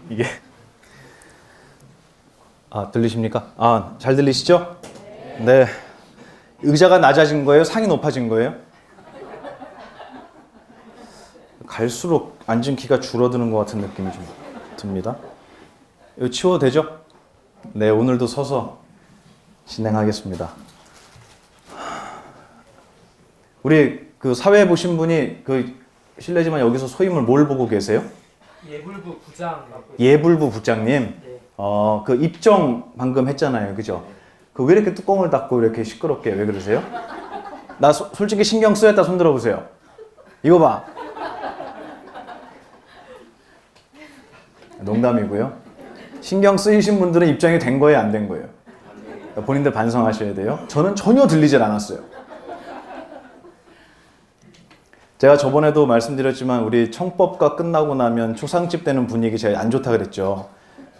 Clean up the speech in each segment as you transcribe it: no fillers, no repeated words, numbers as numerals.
이게 들리십니까? 잘 들리시죠? 네. 의자가 낮아진 거예요? 상이 높아진 거예요? 갈수록 앉은 키가 줄어드는 것 같은 느낌이 좀 듭니다. 이거 치워도 되죠? 네, 오늘도 서서 진행하겠습니다. 우리 그 사회 보신 분이 실례지만 여기서 소임을 뭘 보고 계세요? 예불부 부장. 예불부 부장님. 네. 그 입정 방금 했잖아요, 그죠? 그 왜 이렇게 뚜껑을 닫고 이렇게 시끄럽게 왜 그러세요? 나 솔직히 신경 쓰였다 손 들어보세요. 이거 봐. 농담이고요. 신경 쓰이신 분들은 입장이 된 거예요, 안 된 거예요? 본인들 반성하셔야 돼요. 저는 전혀 들리질 않았어요. 제가 저번에도 말씀드렸지만 우리 청법과 끝나고 나면 초상집 되는 분위기 제가 안 좋다 그랬죠.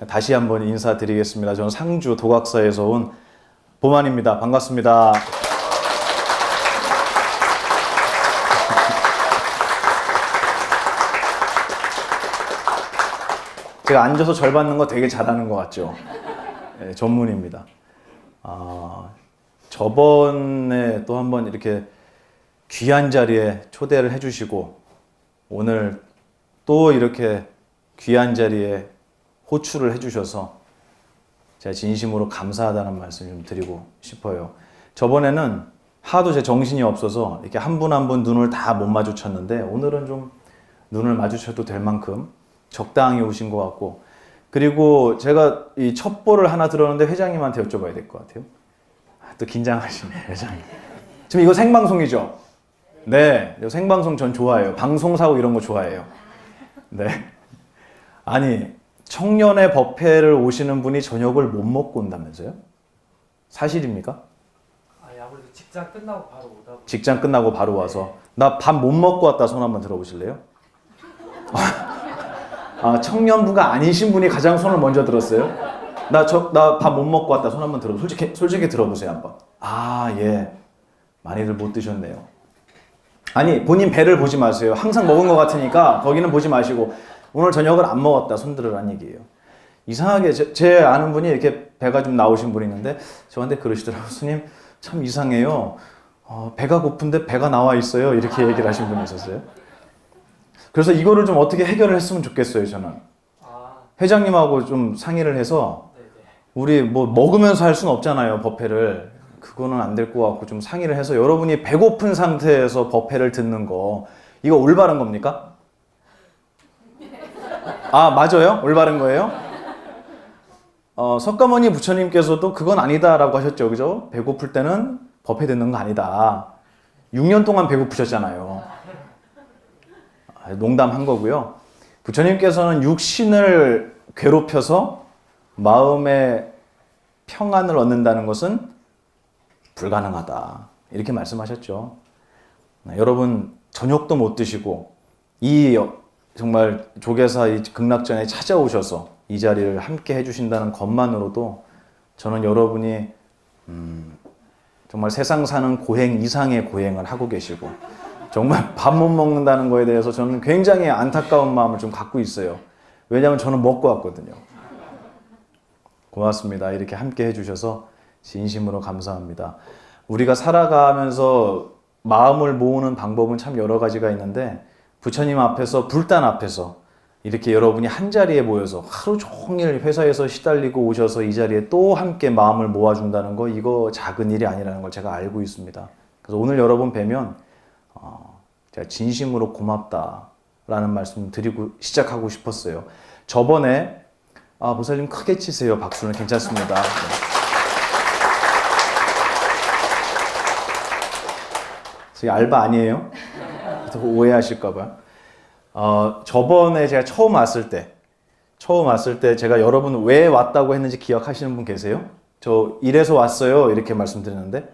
다시 한번 인사드리겠습니다. 저는 상주 도각사에서 온 보만입니다. 반갑습니다. 제가 앉아서 절 받는 거 되게 잘하는 것 같죠? 네, 전문입니다. 저번에 또 한번 이렇게 귀한 자리에 초대를 해주시고 오늘 또 이렇게 귀한 자리에 호출을 해주셔서 제가 진심으로 감사하다는 말씀 좀 드리고 싶어요. 저번에는 하도 제 정신이 없어서 이렇게 한 분 한 분 눈을 다 못 마주쳤는데 오늘은 좀 눈을 마주쳐도 될 만큼 적당히 오신 것 같고, 그리고 제가 이 첩보를 하나 들었는데 회장님한테 여쭤봐야 될 것 같아요. 또 긴장하시네, 회장님. 지금 이거 생방송이죠? 네, 생방송 전 좋아해요. 방송사고 이런 거 좋아해요. 네. 아니, 청년의 법회를 오시는 분이 저녁을 못 먹고 온다면서요? 사실입니까? 아무래도 직장 끝나고 바로 오다 보니. 직장 끝나고 바로 와서. 나 밥 못 먹고 왔다 손 한번 들어보실래요? 청년부가 아니신 분이 가장 손을 먼저 들었어요? 나 밥 못 먹고 왔다 손 한번 들어. 솔직히 들어보세요, 한번. 예. 많이들 못 드셨네요. 아니, 본인 배를 보지 마세요. 항상 먹은 것 같으니까 거기는 보지 마시고 오늘 저녁을 안 먹었다 손 들으란 얘기예요. 이상하게 제 아는 분이 이렇게 배가 좀 나오신 분이 있는데 저한테 그러시더라고요. 스님, 참 이상해요. 배가 고픈데 배가 나와 있어요. 이렇게 얘기를 하신 분이 있었어요. 그래서 이거를 좀 어떻게 해결을 했으면 좋겠어요, 저는. 회장님하고 좀 상의를 해서 우리 뭐 먹으면서 할 수는 없잖아요, 법회를. 그거는 안 될 것 같고 좀 상의를 해서 여러분이 배고픈 상태에서 법회를 듣는 거, 이거 올바른 겁니까? 맞아요? 올바른 거예요? 석가모니 부처님께서도 그건 아니다라고 하셨죠, 그죠? 배고플 때는 법회 듣는 거 아니다. 6년 동안 배고프셨잖아요. 농담한 거고요. 부처님께서는 육신을 괴롭혀서 마음의 평안을 얻는다는 것은 불가능하다. 이렇게 말씀하셨죠. 여러분 저녁도 못 드시고 정말 조계사 이 극락전에 찾아오셔서 이 자리를 함께 해주신다는 것만으로도 저는 여러분이 정말 세상 사는 고행 이상의 고행을 하고 계시고, 정말 밥 못 먹는다는 거에 대해서 저는 굉장히 안타까운 마음을 좀 갖고 있어요. 왜냐하면 저는 먹고 왔거든요. 고맙습니다. 이렇게 함께 해주셔서 진심으로 감사합니다. 우리가 살아가면서 마음을 모으는 방법은 참 여러 가지가 있는데 부처님 앞에서, 불단 앞에서 이렇게 여러분이 한 자리에 모여서 하루 종일 회사에서 시달리고 오셔서 이 자리에 또 함께 마음을 모아준다는 거, 이거 작은 일이 아니라는 걸 제가 알고 있습니다. 그래서 오늘 여러분 뵈면 제가 진심으로 고맙다라는 말씀 드리고 시작하고 싶었어요. 저번에 보살님 크게 치세요. 박수는 괜찮습니다. 네. 저희 알바 아니에요? 오해하실까봐. 저번에 제가 처음 왔을 때 제가 여러분 왜 왔다고 했는지 기억하시는 분 계세요? 저 이래서 왔어요. 이렇게 말씀드렸는데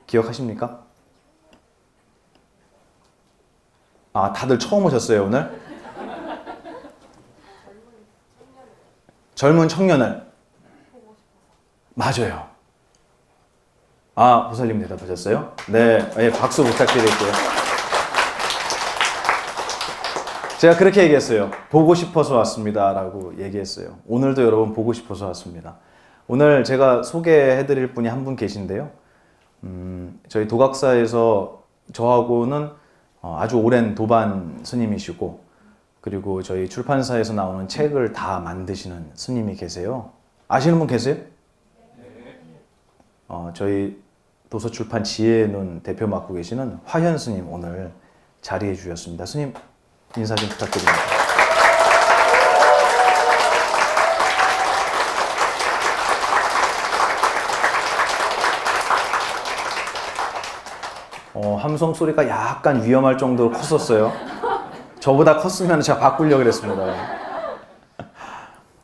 기억하십니까? 다들 처음 오셨어요, 오늘? 젊은 청년을. 맞아요. 보살님 대답하셨어요? 네, 박수 부탁드릴게요. 제가 그렇게 얘기했어요. 보고 싶어서 왔습니다라고 얘기했어요. 오늘도 여러분 보고 싶어서 왔습니다. 오늘 제가 소개해드릴 분이 한 분 계신데요. 저희 도각사에서 저하고는 아주 오랜 도반 스님이시고, 그리고 저희 출판사에서 나오는 책을 다 만드시는 스님이 계세요. 아시는 분 계세요? 저희 도서출판 지혜의 눈 대표 맡고 계시는 화현 스님 오늘 자리해 주셨습니다. 스님 인사 좀 부탁드립니다. 함성 소리가 약간 위험할 정도로 컸었어요. 저보다 컸으면 제가 바꾸려고 그랬습니다.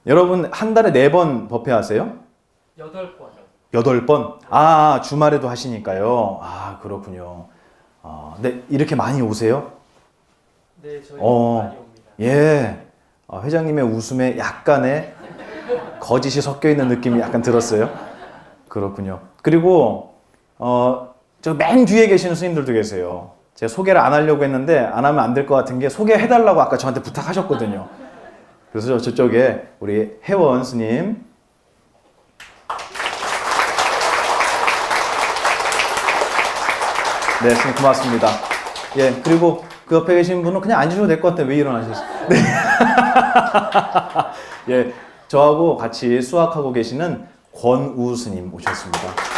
여러분 한 달에 4번 법회 하세요? 8번. 8번? 아, 주말에도 하시니까요. 아, 그렇군요. 네, 이렇게 많이 오세요? 네, 저희 많이 옵니다. 예. 회장님의 웃음에 약간의 거짓이 섞여 있는 느낌이 약간 들었어요. 그렇군요. 그리고 저 맨 뒤에 계시는 스님들도 계세요. 제가 소개를 안 하려고 했는데 안 하면 안 될 것 같은 게 소개해달라고 아까 저한테 부탁하셨거든요. 그래서 저쪽에 우리 혜원 스님, 네, 스님 고맙습니다. 예, 그리고 그 옆에 계신 분은 그냥 앉으셔도 될 것 같아요. 왜 일어나셨어요? 네. 예, 저하고 같이 수학하고 계시는 권우 스님 오셨습니다.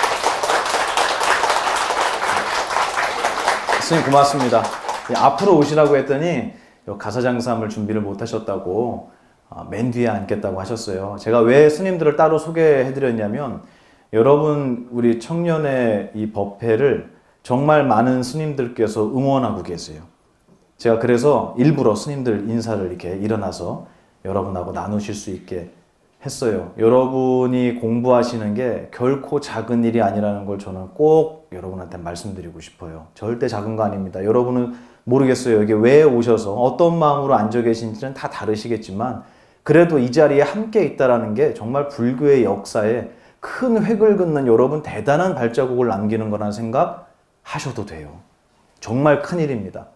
스님 고맙습니다. 예, 앞으로 오시라고 했더니 가사장삼을 준비를 못 하셨다고 맨 뒤에 앉겠다고 하셨어요. 제가 왜 스님들을 따로 소개해드렸냐면, 여러분 우리 청년의 이 법회를 정말 많은 스님들께서 응원하고 계세요. 제가 그래서 일부러 스님들 인사를 이렇게 일어나서 여러분하고 나누실 수 있게 했어요. 여러분이 공부하시는 게 결코 작은 일이 아니라는 걸 저는 꼭 여러분한테 말씀드리고 싶어요. 절대 작은 거 아닙니다. 여러분은 모르겠어요. 여기 왜 오셔서 어떤 마음으로 앉아 계신지는 다 다르시겠지만, 그래도 이 자리에 함께 있다라는 게 정말 불교의 역사에 큰 획을 긋는 여러분 대단한 발자국을 남기는 거라는 생각 하셔도 돼요. 정말 큰일입니다.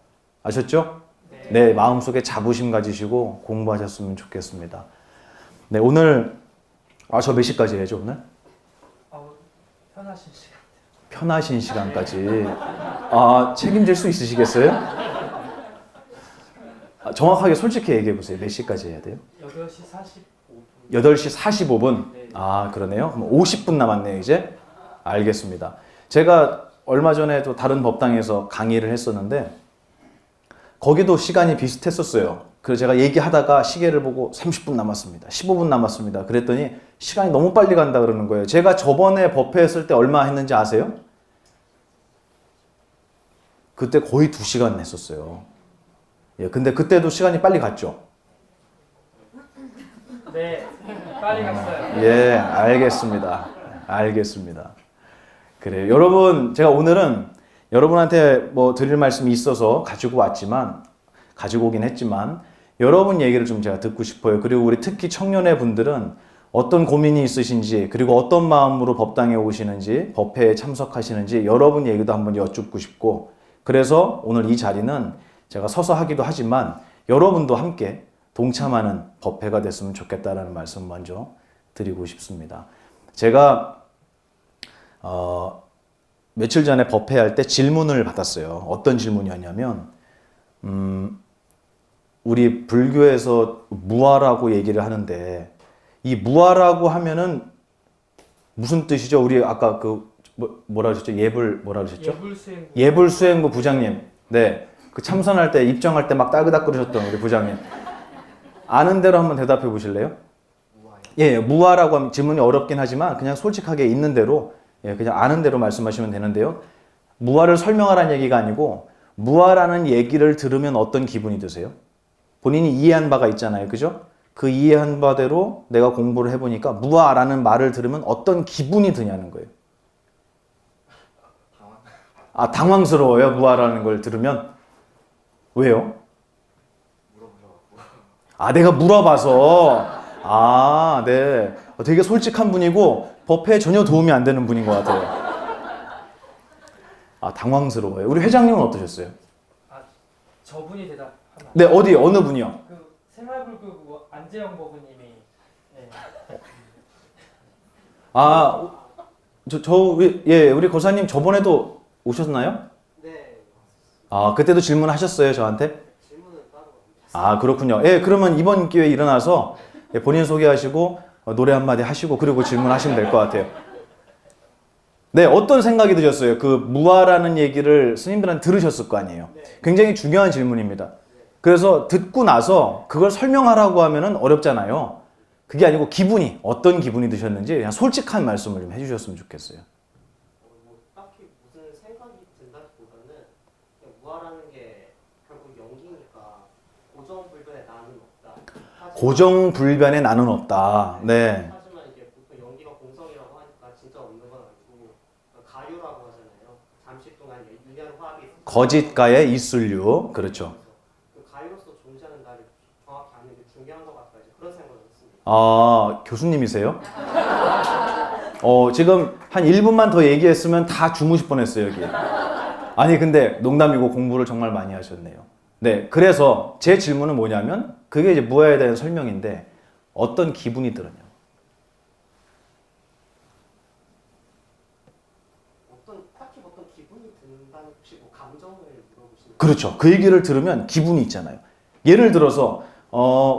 아셨죠? 네, 마음속에 자부심 가지시고 공부하셨으면 좋겠습니다. 네, 오늘 저 몇 시까지 해야죠, 오늘? 편하신 시간. 편하신 시간까지. 책임질 수 있으시겠어요? 정확하게 솔직히 얘기해 보세요. 몇 시까지 해야 돼요? 8시 45분. 8시 45분? 네. 그러네요. 그럼 50분 남았네요, 이제. 알겠습니다. 제가 얼마 전에도 다른 법당에서 강의를 했었는데, 거기도 시간이 비슷했었어요. 그래서 제가 얘기하다가 시계를 보고 30분 남았습니다. 15분 남았습니다. 그랬더니 시간이 너무 빨리 간다 그러는 거예요. 제가 저번에 법회 했을 때 얼마 했는지 아세요? 그때 거의 2시간 했었어요. 예, 근데 그때도 시간이 빨리 갔죠? 네, 빨리 갔어요. 예, 알겠습니다. 알겠습니다. 그래요. 여러분, 제가 오늘은 여러분한테 뭐 드릴 말씀이 있어서 가지고 오긴 했지만, 여러분 얘기를 좀 제가 듣고 싶어요. 그리고 우리 특히 청년의 분들은 어떤 고민이 있으신지, 그리고 어떤 마음으로 법당에 오시는지, 법회에 참석하시는지 여러분 얘기도 한번 여쭙고 싶고, 그래서 오늘 이 자리는 제가 서서 하기도 하지만 여러분도 함께 동참하는 법회가 됐으면 좋겠다라는 말씀 먼저 드리고 싶습니다. 제가 며칠 전에 법회할 때 질문을 받았어요. 어떤 질문이었냐면, 우리 불교에서 무아라고 얘기를 하는데, 이 무아라고 하면은 무슨 뜻이죠? 우리 아까 뭐라 그러셨죠? 뭐라 그러셨죠? 예불수행부 부장님. 네. 그 참선할 때, 입정할 때 막 따그닥 그러셨던 우리 부장님. 아는 대로 한번 대답해 보실래요? 예, 무아라고 하면 질문이 어렵긴 하지만 그냥 솔직하게 있는 대로, 예, 그냥 아는 대로 말씀하시면 되는데요. 무아를 설명하라는 얘기가 아니고, 무아라는 얘기를 들으면 어떤 기분이 드세요? 본인이 이해한 바가 있잖아요. 그죠? 그 이해한 바대로 내가 공부를 해보니까 무아라는 말을 들으면 어떤 기분이 드냐는 거예요. 당황스러워요. 무아라는 걸 들으면. 왜요? 내가 물어봐서. 네. 되게 솔직한 분이고 법회에 전혀 도움이 안 되는 분인 것 같아요. 당황스러워요. 우리 회장님은 어떠셨어요? 저분이 대답. 하나. 네, 어디 어느 분이요? 그 새마을불교 안재영 법우님이 네. 아, 예, 우리 고사님 저번에도 오셨나요? 네, 아, 그때도 질문하셨어요, 저한테? 질문은 따로 없습니다. 아, 그렇군요. 예, 그러면 이번 기회에 일어나서 예, 본인 소개하시고 노래 한마디 하시고 그리고 질문하시면 될 것 같아요. 네, 어떤 생각이 드셨어요? 그 무아라는 얘기를 스님들한테 들으셨을 거 아니에요? 네. 굉장히 중요한 질문입니다. 그래서 듣고 나서 그걸 설명하라고 하면은 어렵잖아요. 그게 아니고 기분이, 어떤 기분이 드셨는지 그냥 솔직한 말씀을 좀 해주셨으면 좋겠어요. 뭐 딱히 무슨 생각이 든다기보다는 그냥 무아라는 게 결국 연기니까 고정불변의 나는 없다. 고정불변의 나는 없다. 네. 하지만 이제 보통 연기가 공성이라고 하니까 진짜 없는 건 아니고 가유라고 하잖아요. 잠시 동안 유년 화합이 있어서 거짓가의 이슬류. 그렇죠. 그 가유로서 존재하는 나를 정확히 아는 게 중요한 것 같다. 이제 그런 생각을 했습니다. 아, 교수님이세요? 지금 한 1분만 더 얘기했으면 다 주무실 뻔했어요, 여기. 아니, 근데 농담이고 공부를 정말 많이 하셨네요. 네, 그래서 제 질문은 뭐냐면, 그게 이제 무아에 대한 설명인데, 어떤 기분이 들었냐. 딱히 어떤 기분이 든다는 혹시 뭐 감정을 물어보시는 그렇죠. 그 얘기를 들으면 기분이 있잖아요. 예를 들어서,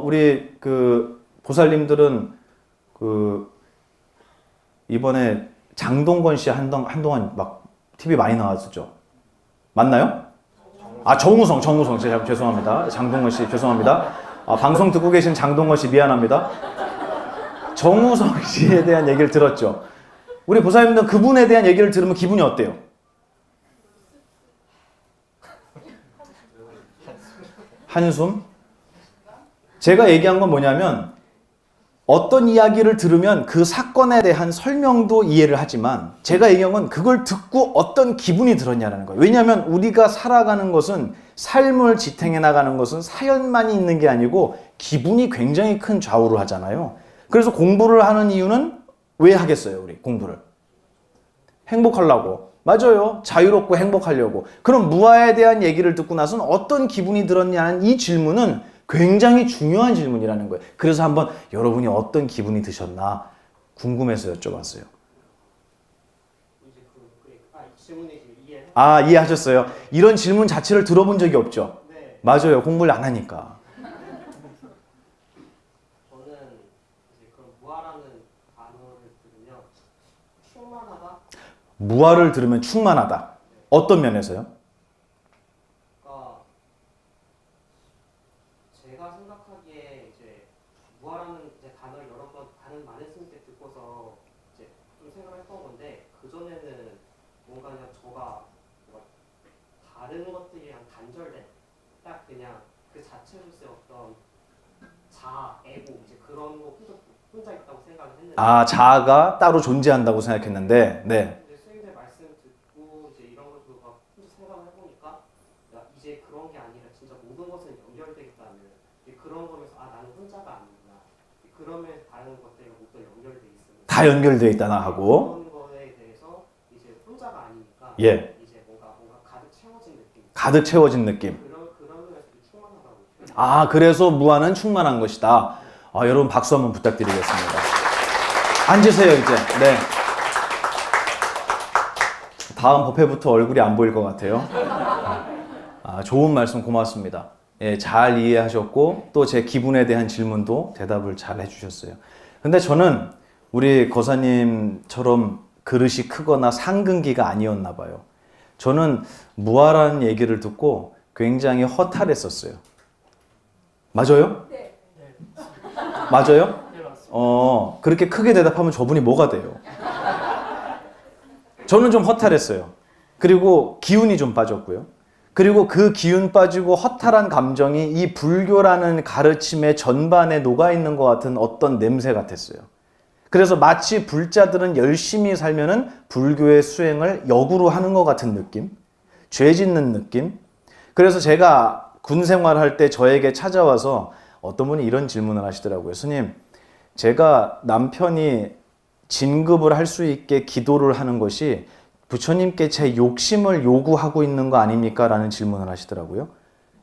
우리 그 보살님들은 이번에 장동건 씨 한동안 막 TV 많이 나왔었죠. 맞나요? 아, 정우성. 제가 죄송합니다. 장동건 씨, 죄송합니다. 아, 방송 듣고 계신 장동건 씨 미안합니다. 정우성 씨에 대한 얘기를 들었죠. 우리 보살님들은 그분에 대한 얘기를 들으면 기분이 어때요? 한숨? 제가 얘기한 건 뭐냐면, 어떤 이야기를 들으면 그 사건에 대한 설명도 이해를 하지만 제가 얘기한 건 그걸 듣고 어떤 기분이 들었냐는 거예요. 왜냐하면 우리가 살아가는 것은 삶을 지탱해 나가는 것은 사연만이 있는 게 아니고 기분이 굉장히 큰 좌우를 하잖아요. 그래서 공부를 하는 이유는 왜 하겠어요, 우리 공부를? 행복하려고. 맞아요. 자유롭고 행복하려고. 그럼 무아에 대한 얘기를 듣고 나서는 어떤 기분이 들었냐는 이 질문은 굉장히 중요한 질문이라는 거예요. 그래서 한번 여러분이 어떤 기분이 드셨나 궁금해서 여쭤봤어요. 이제 이 질문이 지금 이해해? 아, 이해하셨어요? 이런 질문 자체를 들어본 적이 없죠? 네. 맞아요. 공부를 안 하니까. 저는 이제 그런 무아라는 단어를 들으면 충만하다. 무아를 들으면 충만하다. 어떤 면에서요? 그러니까 제가 생각하기에 이제 무아라는 이제 단어를 여러 번 많은 스님들 듣고서 이제 좀 생각했던 건데 그 전에는 뭔가 그냥 저가 뭔가 다른 것들이랑 단절된 딱 그냥 그 자체로서의 어떤 자아, 에고 이제 그런 거 혼자 있다고 생각을 했는데. 아, 자아가 따로 존재한다고 생각했는데, 네. 근데 스님들 말씀 듣고 이제 이런 것도 막 혼자 생각을 해보니까 야, 이제 그런 게 아니라 진짜 모든 것은 연결되겠다는 이제 그런 거면서 아 나는 혼자가 아니구나 그러면 다른 것들과 모두 연결돼 있으면 다 연결되어 있다나 하고, 그런 거에 대해서 이제 혼자가 아니니까 예. 이제 뭔가 가득 채워진 느낌 가득 채워진 느낌. 그런 면에서 충만하다고 아, 그래서 무아는 충만한 것이다. 아, 여러분 박수 한번 부탁드리겠습니다. 앉으세요, 이제. 네. 다음 법회부터 얼굴이 안 보일 것 같아요. 아, 좋은 말씀 고맙습니다. 예, 잘 이해하셨고 또 제 기분에 대한 질문도 대답을 잘 해주셨어요. 근데 저는 우리 거사님처럼 그릇이 크거나 상근기가 아니었나 봐요. 저는 무아라는 얘기를 듣고 굉장히 허탈했었어요. 맞아요? 네. 맞아요? 네, 맞습니다. 그렇게 크게 대답하면 저분이 뭐가 돼요? 저는 좀 허탈했어요. 그리고 기운이 좀 빠졌고요. 그리고 그 기운 빠지고 허탈한 감정이 이 불교라는 가르침의 전반에 녹아있는 것 같은 어떤 냄새 같았어요. 그래서 마치 불자들은 열심히 살면은 불교의 수행을 역으로 하는 것 같은 느낌? 죄 짓는 느낌? 그래서 제가 군 생활할 때 저에게 찾아와서 어떤 분이 이런 질문을 하시더라고요. 스님, 제가 남편이 진급을 할 수 있게 기도를 하는 것이 부처님께 제 욕심을 요구하고 있는 거 아닙니까? 라는 질문을 하시더라고요.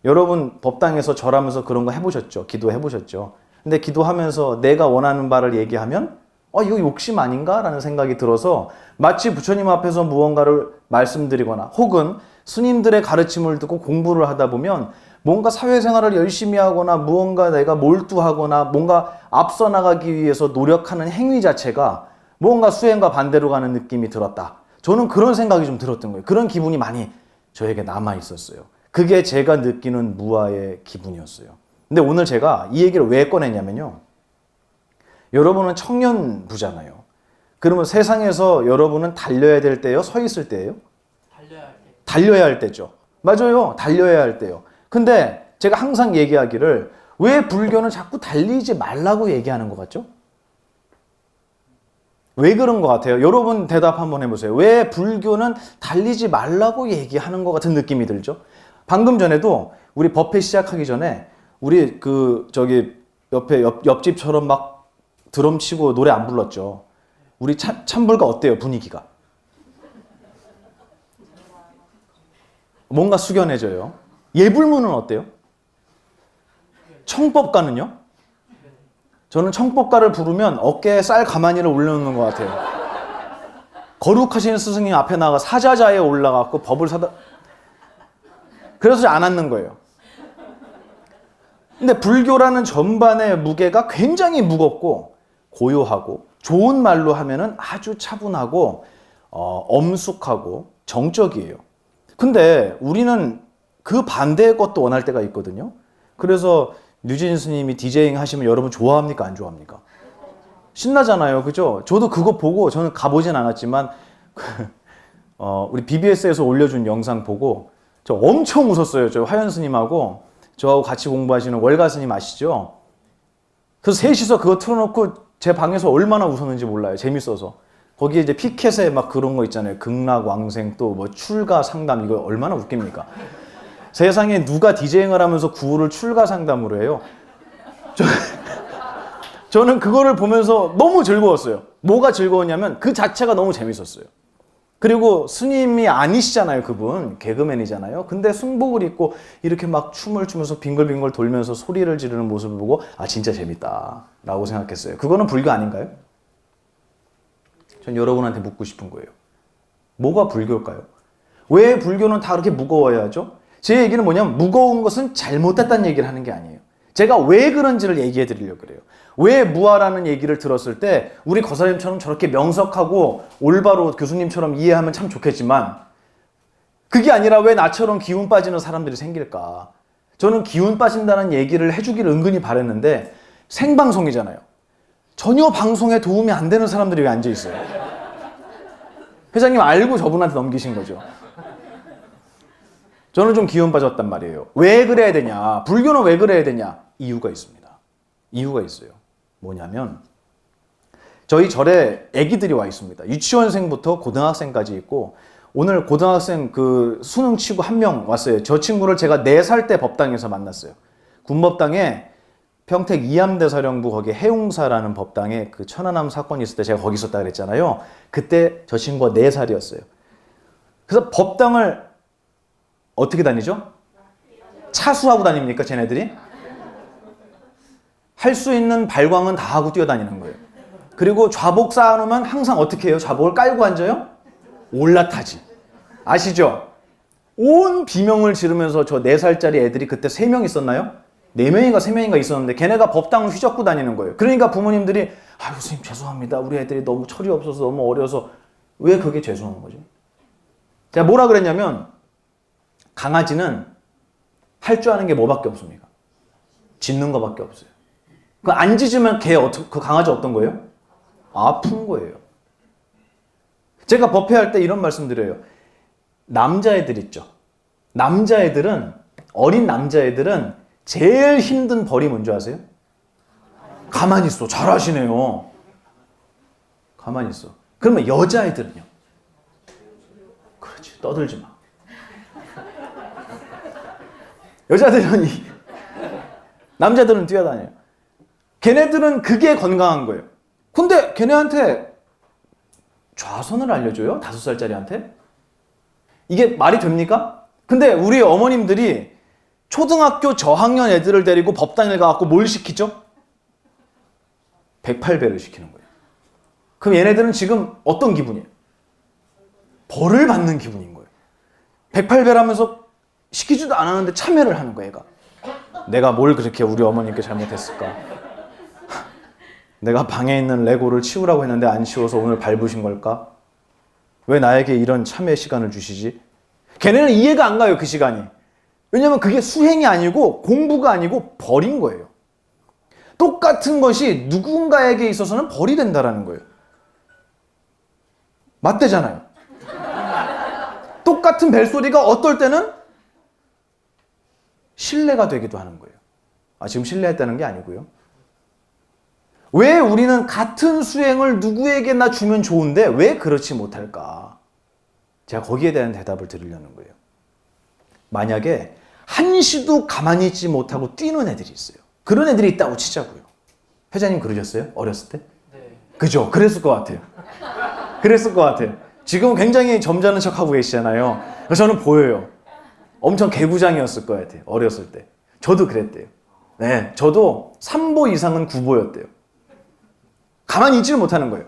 여러분 법당에서 절하면서 그런 거 해보셨죠? 기도해보셨죠? 근데 기도하면서 내가 원하는 바를 얘기하면 이거 욕심 아닌가? 라는 생각이 들어서 마치 부처님 앞에서 무언가를 말씀드리거나 혹은 스님들의 가르침을 듣고 공부를 하다 보면 뭔가 사회생활을 열심히 하거나 무언가 내가 몰두하거나 뭔가 앞서 나가기 위해서 노력하는 행위 자체가 뭔가 수행과 반대로 가는 느낌이 들었다. 저는 그런 생각이 좀 들었던 거예요. 그런 기분이 많이 저에게 남아 있었어요. 그게 제가 느끼는 무아의 기분이었어요. 근데 오늘 제가 이 얘기를 왜 꺼냈냐면요. 여러분은 청년부잖아요. 그러면 세상에서 여러분은 달려야 될 때요? 서 있을 때예요? 달려야 할 때. 달려야 할 때죠. 맞아요. 달려야 할 때요. 근데 제가 항상 얘기하기를 왜 불교는 자꾸 달리지 말라고 얘기하는 것 같죠? 왜 그런 것 같아요? 여러분 대답 한번 해보세요. 왜 불교는 달리지 말라고 얘기하는 것 같은 느낌이 들죠? 방금 전에도 우리 법회 시작하기 전에 우리 옆에 옆집처럼 막 드럼 치고 노래 안 불렀죠. 우리 찬불가 어때요? 분위기가? 뭔가 숙연해져요. 예불문은 어때요? 청법가는요? 저는 청법가를 부르면 어깨에 쌀 가마니를 올려놓는 것 같아요. 거룩하신 스승님 앞에 나가 사자자에 올라가고 법을 사다. 그래서 안 앉는 거예요. 근데 불교라는 전반의 무게가 굉장히 무겁고 고요하고 좋은 말로 하면은 아주 차분하고 엄숙하고 정적이에요. 근데 우리는 그 반대의 것도 원할 때가 있거든요. 그래서 류진 스님이 디제잉 하시면 여러분 좋아합니까? 안 좋아합니까? 신나잖아요. 그죠? 저도 그거 보고 저는 가보진 않았지만 우리 BBS에서 올려준 영상 보고 저 엄청 웃었어요. 저 화연 스님하고 저하고 같이 공부하시는 월가 스님 아시죠? 그래서 셋이서 그거 틀어놓고 제 방에서 얼마나 웃었는지 몰라요. 재밌어서. 거기에 이제 피켓에 막 그런 거 있잖아요. 극락 왕생 또 뭐 출가 상담 이거 얼마나 웃깁니까? 세상에 누가 디제잉을 하면서 구호를 출가 상담으로 해요? 저는 그거를 보면서 너무 즐거웠어요. 뭐가 즐거웠냐면 그 자체가 너무 재밌었어요. 그리고 스님이 아니시잖아요. 그분 개그맨이잖아요. 근데 승복을 입고 이렇게 막 춤을 추면서 빙글빙글 돌면서 소리를 지르는 모습을 보고 진짜 재밌다 라고 생각했어요. 그거는 불교 아닌가요? 전 여러분한테 묻고 싶은 거예요. 뭐가 불교일까요? 왜 불교는 다 그렇게 무거워야 하죠? 제 얘기는 뭐냐면 무거운 것은 잘못됐다는 얘기를 하는 게 아니에요. 제가 왜 그런지를 얘기해 드리려고 그래요. 왜 무아라는 얘기를 들었을 때 우리 거사님처럼 저렇게 명석하고 올바로 교수님처럼 이해하면 참 좋겠지만 그게 아니라 왜 나처럼 기운 빠지는 사람들이 생길까? 저는 기운 빠진다는 얘기를 해주기를 은근히 바랬는데 생방송이잖아요. 전혀 방송에 도움이 안 되는 사람들이 왜 앉아 있어요? 회장님 알고 저분한테 넘기신 거죠. 저는 좀 기운 빠졌단 말이에요. 왜 그래야 되냐? 불교는 왜 그래야 되냐? 이유가 있습니다. 이유가 있어요. 뭐냐면 저희 절에 아기들이 와 있습니다. 유치원생부터 고등학생까지 있고 오늘 고등학생 그 수능 치고 한 명 왔어요. 저 친구를 제가 4살 때 법당에서 만났어요. 군법당에 평택 이암대사령부 거기 해웅사라는 법당에 그 천안함 사건이 있을 때 제가 거기 있었다 그랬잖아요. 그때 저 친구가 4살이었어요. 그래서 법당을 어떻게 다니죠? 차수하고 다닙니까, 쟤네들이? 할 수 있는 발광은 다 하고 뛰어다니는 거예요. 그리고 좌복 쌓아놓으면 항상 어떻게 해요? 좌복을 깔고 앉아요? 올라타지. 아시죠? 온 비명을 지르면서 저 4살짜리 애들이 그때 3명 있었나요? 4명인가 3명인가 있었는데 걔네가 법당을 휘젓고 다니는 거예요. 그러니까 부모님들이 선생님 죄송합니다. 우리 애들이 너무 철이 없어서 너무 어려서. 왜 그게 죄송한 거죠? 제가 뭐라 그랬냐면 강아지는 할 줄 아는 게 뭐밖에 없습니까? 짖는 거밖에 없어요. 그 안 짖으면 그 강아지 어떤 거예요? 아픈 거예요. 제가 법회할 때 이런 말씀 드려요. 남자애들 있죠. 어린 남자애들은 제일 힘든 벌이 뭔지 아세요? 가만히 있어. 잘하시네요. 가만히 있어. 그러면 여자애들은요? 그렇지. 떠들지 마. 여자들은 남자들은 뛰어다녀요. 걔네들은 그게 건강한 거예요. 근데 걔네한테 좌선을 알려줘요? 5살짜리한테? 이게 말이 됩니까? 근데 우리 어머님들이 초등학교 저학년 애들을 데리고 법당에 가갖고 뭘 시키죠? 108배를 시키는 거예요. 그럼 얘네들은 지금 어떤 기분이에요? 벌을 받는 기분인 거예요. 108배라면서 시키지도 않았는데 참여를 하는 거예요, 얘가. 내가 뭘 그렇게 우리 어머님께 잘못했을까? 내가 방에 있는 레고를 치우라고 했는데 안 치워서 오늘 밟으신 걸까? 왜 나에게 이런 참회 시간을 주시지? 걔네는 이해가 안 가요, 그 시간이. 왜냐면 그게 수행이 아니고 공부가 아니고 벌인 거예요. 똑같은 것이 누군가에게 있어서는 벌이 된다라는 거예요. 맞대잖아요. 똑같은 벨소리가 어떨 때는 신뢰가 되기도 하는 거예요. 지금 신뢰했다는 게 아니고요. 왜 우리는 같은 수행을 누구에게나 주면 좋은데 왜 그렇지 못할까? 제가 거기에 대한 대답을 드리려는 거예요. 만약에 한시도 가만히 있지 못하고 뛰는 애들이 있어요. 그런 애들이 있다고 치자고요. 회장님 그러셨어요? 어렸을 때? 네. 그죠? 그랬을 것 같아요. 그랬을 것 같아요. 지금 굉장히 점잖은 척하고 계시잖아요. 저는 보여요. 엄청 개구장이었을 것 같아요. 어렸을 때. 저도 그랬대요. 네, 저도 3보 이상은 9보였대요. 가만히 있지를 못하는 거예요.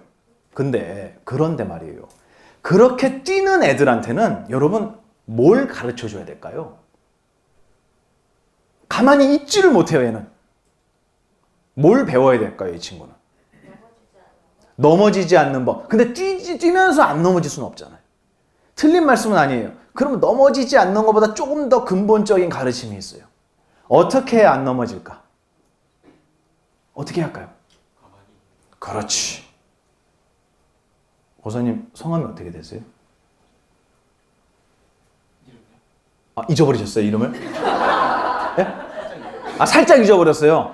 그런데 말이에요. 그렇게 뛰는 애들한테는 여러분 뭘 가르쳐 줘야 될까요? 가만히 있지를 못해요, 얘는. 뭘 배워야 될까요, 이 친구는? 넘어지지 않는 법. 근데 뛰면서 안 넘어질 수는 없잖아요. 틀린 말씀은 아니에요. 그러면 넘어지지 않는 것보다 조금 더 근본적인 가르침이 있어요. 어떻게 해야 안 넘어질까? 어떻게 할까요? 그렇지. 고사님 성함이 어떻게 되세요? 잊어버리셨어요, 이름을? 예? 살짝 잊어버렸어요.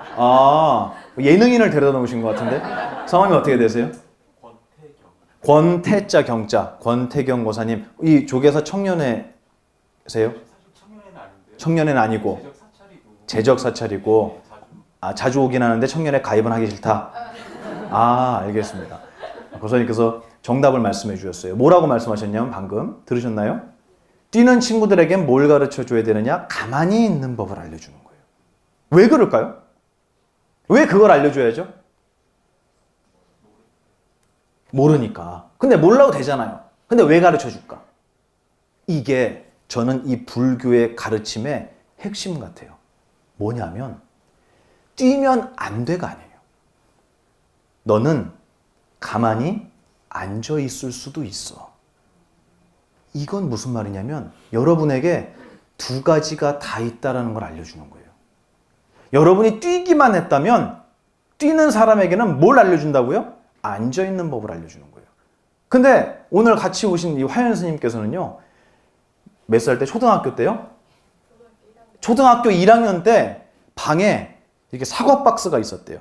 예능인을 데려다 놓으신 것 같은데. 성함이 어떻게 되세요? 권태자 경자. 권태경 고사님. 이 조계사 청년회세요? 청년회는 아니고 재적 사찰이고 자주 오긴 하는데 청년회 가입은 하기 싫다. 알겠습니다. 고사님께서 정답을 말씀해 주셨어요. 뭐라고 말씀하셨냐면 방금 들으셨나요? 뛰는 친구들에게 뭘 가르쳐 줘야 되느냐? 가만히 있는 법을 알려주는 거예요. 왜 그럴까요? 왜 그걸 알려줘야죠? 모르니까. 근데 몰라도 되잖아요. 근데 왜 가르쳐 줄까? 이게 저는 이 불교의 가르침의 핵심 같아요. 뭐냐면 뛰면 안 돼가 아니에요. 너는 가만히 앉아 있을 수도 있어. 이건 무슨 말이냐면 여러분에게 두 가지가 다 있다는 걸 알려주는 거예요. 여러분이 뛰기만 했다면 뛰는 사람에게는 뭘 알려준다고요? 앉아있는 법을 알려주는 거예요. 근데 오늘 같이 오신 이 화연 스님께서는요. 몇 살 때? 초등학교 때요? 초등학교 1학년 때 방에 이렇게 사과 박스가 있었대요.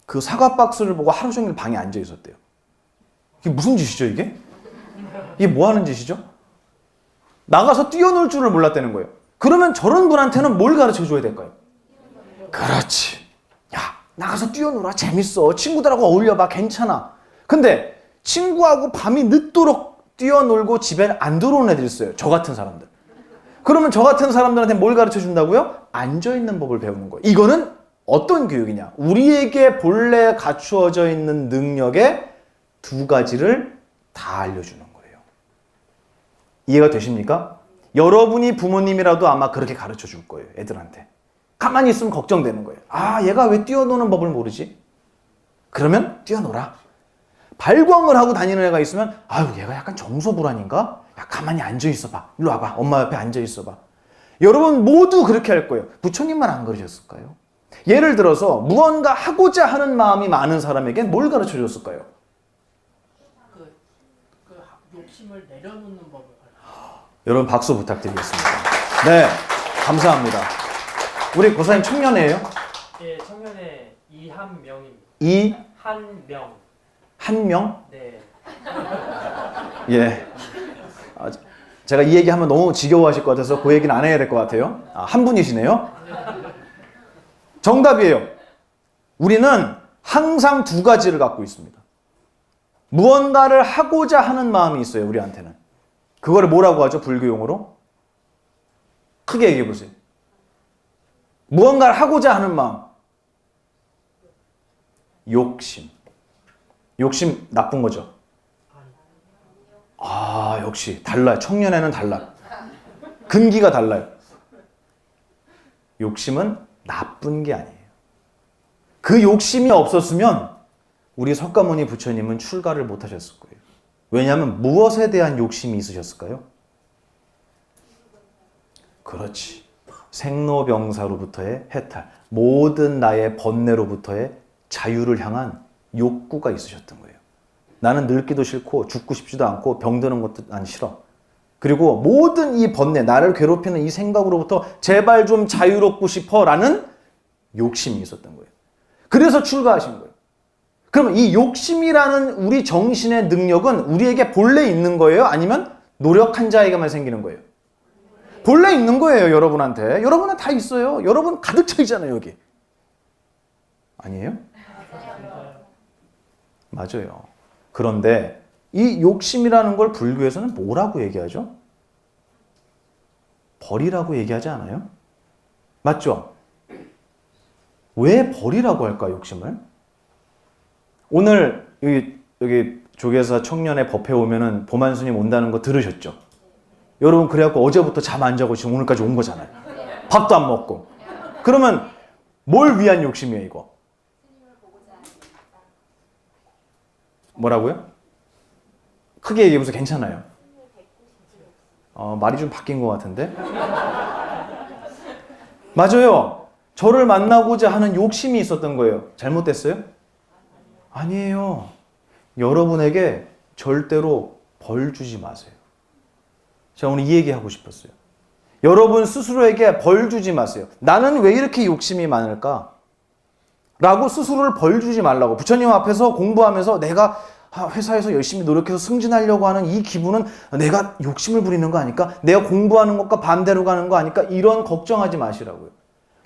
그 사과 박스를 보고 하루 종일 방에 앉아 있었대요. 이게 무슨 짓이죠, 이게? 이게 뭐 하는 짓이죠? 나가서 뛰어놀 줄을 몰랐다는 거예요. 그러면 저런 분한테는 뭘 가르쳐 줘야 될까요? 그렇지. 야, 나가서 뛰어놀아. 재밌어. 친구들하고 어울려봐. 괜찮아. 근데 친구하고 밤이 늦도록 뛰어놀고 집에 안 들어오는 애들 있어요. 저 같은 사람들. 그러면 저 같은 사람들한테 뭘 가르쳐 준다고요? 앉아있는 법을 배우는 거예요. 이거는 어떤 교육이냐? 우리에게 본래 갖추어져 있는 능력의 두 가지를 다 알려주는 거예요. 이해가 되십니까? 여러분이 부모님이라도 아마 그렇게 가르쳐 줄 거예요. 애들한테. 가만히 있으면 걱정되는 거예요. 얘가 왜 뛰어노는 법을 모르지? 그러면 뛰어놀아. 발광을 하고 다니는 애가 있으면 얘가 약간 정서불안인가? 야, 가만히 앉아 있어봐. 일로 와봐. 엄마 옆에 앉아 있어봐. 여러분 모두 그렇게 할 거예요. 부처님만 안 그러셨을까요? 예를 들어서 무언가 하고자 하는 마음이 많은 사람에겐 뭘 가르쳐 줬을까요? 그 욕심을 내려놓는 법을 여러분 박수 부탁드리겠습니다. 네, 감사합니다. 우리 고사님 청년회예요? 예, 청년회 이한명입니다. 이한명? 한명? 네. 예. 제가 이 얘기하면 너무 지겨워하실 것 같아서 그 얘기는 안 해야 될 것 같아요. 한 분이시네요. 정답이에요. 우리는 항상 두 가지를 갖고 있습니다. 무언가를 하고자 하는 마음이 있어요, 우리한테는. 그거를 뭐라고 하죠, 불교 용어로? 크게 얘기해 보세요. 무언가를 하고자 하는 마음. 욕심. 욕심 나쁜 거죠? 아, 역시 달라요. 청년에는 달라요. 근기가 달라요. 욕심은 나쁜 게 아니에요. 그 욕심이 없었으면 우리 석가모니 부처님은 출가를 못 하셨을 거예요. 왜냐하면 무엇에 대한 욕심이 있으셨을까요? 그렇지. 생로병사로부터의 해탈, 모든 나의 번뇌로부터의 자유를 향한 욕구가 있으셨던 거예요. 나는 늙기도 싫고 죽고 싶지도 않고 병드는 것도 난 싫어. 그리고 모든 이 번뇌, 나를 괴롭히는 이 생각으로부터 제발 좀 자유롭고 싶어라는 욕심이 있었던 거예요. 그래서 출가하신 거예요. 그러면 이 욕심이라는 우리 정신의 능력은 우리에게 본래 있는 거예요? 아니면 노력한 자에게만 생기는 거예요? 본래 있는 거예요, 여러분한테. 여러분은 다 있어요. 여러분 가득 차 있잖아요, 여기. 아니에요? 맞아요. 그런데 이 욕심이라는 걸 불교에서는 뭐라고 얘기하죠? 벌이라고 얘기하지 않아요? 맞죠? 왜 벌이라고 할까, 욕심을? 오늘 여기 조계사 청년의 법회 오면은 보만스님 온다는 거 들으셨죠? 여러분 그래갖고 어제부터 잠 안 자고 지금 오늘까지 온 거잖아요. 밥도 안 먹고. 그러면 뭘 위한 욕심이에요, 이거? 뭐라고요? 크게 얘기해보세요. 괜찮아요. 말이 좀 바뀐 것 같은데? 맞아요. 저를 만나고자 하는 욕심이 있었던 거예요. 잘못됐어요? 아니에요. 여러분에게 절대로 벌 주지 마세요. 제가 오늘 이 얘기 하고 싶었어요. 여러분 스스로에게 벌 주지 마세요. 나는 왜 이렇게 욕심이 많을까? 라고 스스로를 벌 주지 말라고. 부처님 앞에서 공부하면서 내가 회사에서 열심히 노력해서 승진하려고 하는 이 기분은 내가 욕심을 부리는 거 아닐까? 내가 공부하는 것과 반대로 가는 거 아닐까? 이런 걱정하지 마시라고요.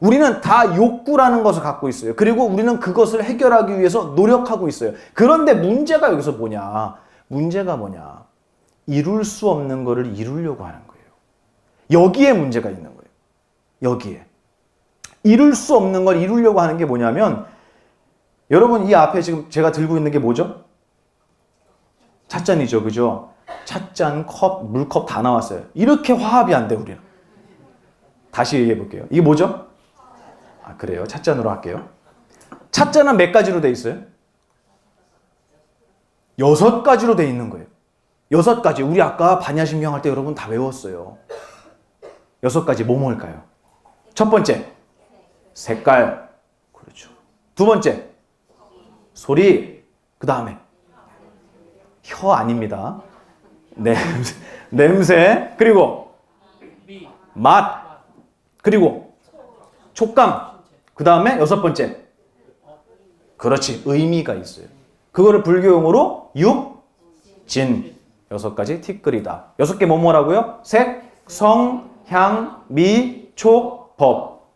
우리는 다 욕구라는 것을 갖고 있어요. 그리고 우리는 그것을 해결하기 위해서 노력하고 있어요. 그런데 문제가 여기서 뭐냐? 문제가 뭐냐? 이룰 수 없는 거를 이루려고 하는 거예요. 여기에 문제가 있는 거예요. 여기에. 이룰 수 없는 걸 이루려고 하는 게 뭐냐면, 여러분 이 앞에 지금 제가 들고 있는 게 뭐죠? 찻잔이죠. 그죠? 찻잔, 컵, 물컵 다 나왔어요. 이렇게 화합이 안 돼, 우리는. 다시 얘기해 볼게요. 이게 뭐죠? 아, 그래요. 찻잔으로 할게요. 찻잔은 몇 가지로 돼 있어요? 6가지로 돼 있는 거예요. 6가지. 우리 아까 반야심경 할 때 여러분 다 외웠어요. 6가지 뭐 뭘까요? 첫 번째, 색깔. 그렇죠. 두 번째, 소리. 그 다음에 혀 아닙니다. 냄새. 그리고 맛. 그리고 촉감. 그 다음에 6번째. 그렇지. 의미가 있어요. 그거를 불교용어로 진. 6가지 티끌이다. 6개 뭐라고요? 색, 성, 향, 미, 촉, 법.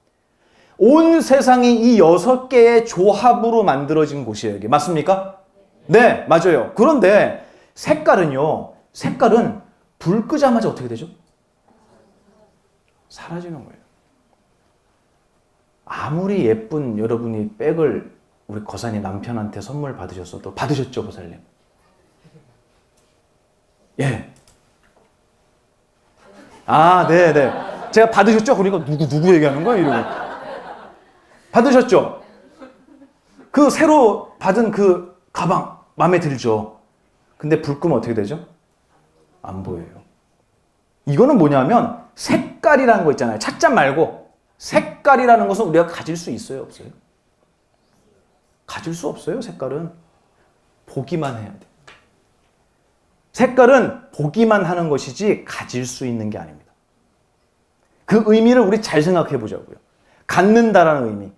온 세상이 이 6개의 조합으로 만들어진 곳이에요. 이게 맞습니까? 네, 맞아요. 그런데 색깔은요. 색깔은 불 끄자마자 어떻게 되죠? 사라지는 거예요. 아무리 예쁜 여러분이 백을 우리 거사님 남편한테 선물 받으셨어도 받으셨죠, 보살님? 예. 아, 네네. 제가 받으셨죠? 그러니까 누구 얘기하는 거야? 이러고. 받으셨죠? 그 새로 받은 그 가방 마음에 들죠? 근데 불 끄면 어떻게 되죠? 안 보여요. 이거는 뭐냐면 색깔이라는 거 있잖아요. 찻잔 말고 색깔이라는 것은 우리가 가질 수 있어요? 없어요? 가질 수 없어요. 색깔은. 보기만 해야 돼. 색깔은 보기만 하는 것이지 가질 수 있는 게 아닙니다. 그 의미를 우리 잘 생각해 보자고요. 갖는다라는 의미.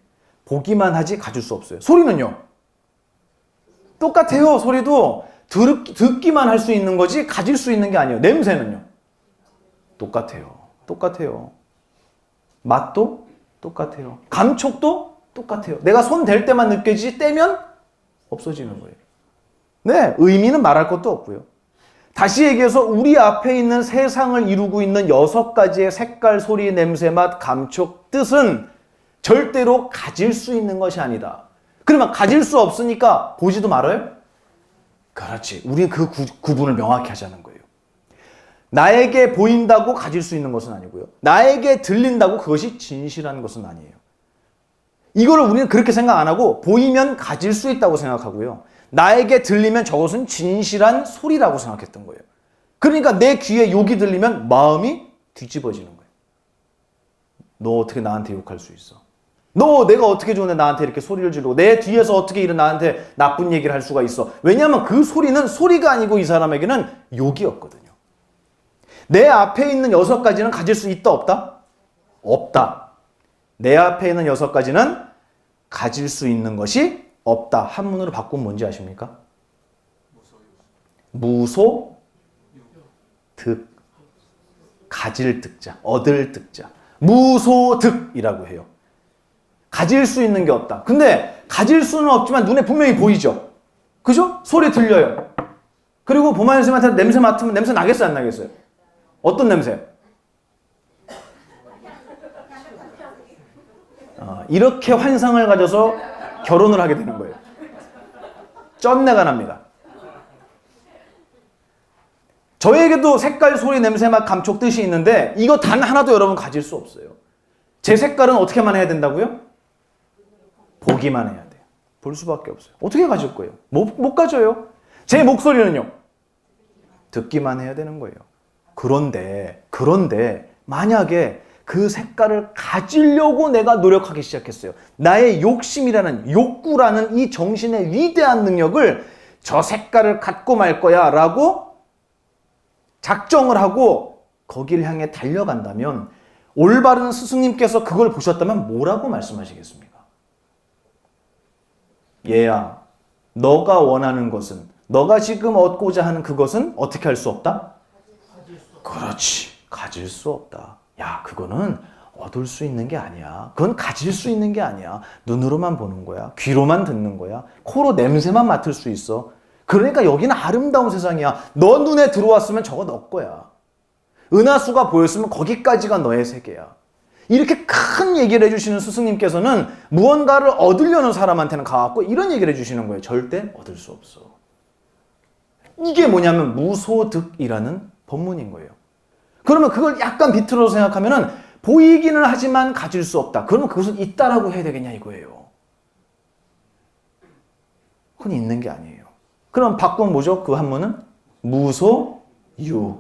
보기만 하지 가질 수 없어요. 소리는요? 똑같아요. 소리도 듣기만 할 수 있는 거지 가질 수 있는 게 아니에요. 냄새는요? 똑같아요. 맛도 똑같아요. 감촉도 똑같아요. 내가 손 댈 때만 느껴지지 떼면 없어지는 거예요. 네, 의미는 말할 것도 없고요. 다시 얘기해서 우리 앞에 있는 세상을 이루고 있는 6가지의 색깔, 소리, 냄새, 맛, 감촉, 뜻은 절대로 가질 수 있는 것이 아니다. 그러면 가질 수 없으니까 보지도 말아요? 그렇지. 우리는 그 구분을 명확히 하자는 거예요. 나에게 보인다고 가질 수 있는 것은 아니고요. 나에게 들린다고 그것이 진실한 것은 아니에요. 이거를 우리는 그렇게 생각 안 하고 보이면 가질 수 있다고 생각하고요. 나에게 들리면 저것은 진실한 소리라고 생각했던 거예요. 그러니까 내 귀에 욕이 들리면 마음이 뒤집어지는 거예요. 너 어떻게 나한테 욕할 수 있어? 너 내가 어떻게 좋은데 나한테 이렇게 소리를 지르고 내 뒤에서 어떻게 이런 나한테 나쁜 얘기를 할 수가 있어? 왜냐하면 그 소리는 소리가 아니고 이 사람에게는 욕이었거든요. 내 앞에 있는 6가지는 가질 수 있다 없다? 없다. 내 앞에 있는 6가지는 가질 수 있는 것이 없다. 한문으로 바꾸면 뭔지 아십니까? 무소, 득. 가질 득자, 얻을 득자. 무소득이라고 해요. 가질 수 있는 게 없다. 근데 가질 수는 없지만 눈에 분명히 보이죠? 그죠? 소리 들려요. 그리고 보마연 선생님한테 냄새 맡으면 냄새 나겠어요? 안 나겠어요? 어떤 냄새? 이렇게 환상을 가져서 결혼을 하게 되는 거예요. 쩐내가 납니다. 저에게도 색깔, 소리, 냄새, 맛, 감촉, 뜻이 있는데 이거 단 하나도 여러분 가질 수 없어요. 제 색깔은 어떻게만 해야 된다고요? 보기만 해야 돼요. 볼 수밖에 없어요. 어떻게 가질 거예요? 못 가져요. 제 목소리는요? 듣기만 해야 되는 거예요. 그런데 만약에 그 색깔을 가지려고 내가 노력하기 시작했어요. 나의 욕심이라는, 욕구라는 이 정신의 위대한 능력을 저 색깔을 갖고 말 거야 라고 작정을 하고 거기를 향해 달려간다면 올바른 스승님께서 그걸 보셨다면 뭐라고 말씀하시겠습니까? 얘야, 너가 원하는 것은, 너가 지금 얻고자 하는 그것은 어떻게 할 수 없다? 그렇지. 가질 수 없다. 야, 그거는 얻을 수 있는 게 아니야. 그건 가질 수 있는 게 아니야. 눈으로만 보는 거야. 귀로만 듣는 거야. 코로 냄새만 맡을 수 있어. 그러니까 여기는 아름다운 세상이야. 너 눈에 들어왔으면 저거 너 거야. 은하수가 보였으면 거기까지가 너의 세계야. 이렇게 큰 얘기를 해주시는 스승님께서는 무언가를 얻으려는 사람한테는 가갖고 이런 얘기를 해주시는 거예요. 절대 얻을 수 없어. 이게 뭐냐면 무소득이라는 법문인 거예요. 그러면 그걸 약간 비틀어서 생각하면은 보이기는 하지만 가질 수 없다. 그러면 그것은 있다라고 해야 되겠냐 이거예요. 그건 있는 게 아니에요. 그럼 바꾸면 뭐죠? 그 한문은 무소유.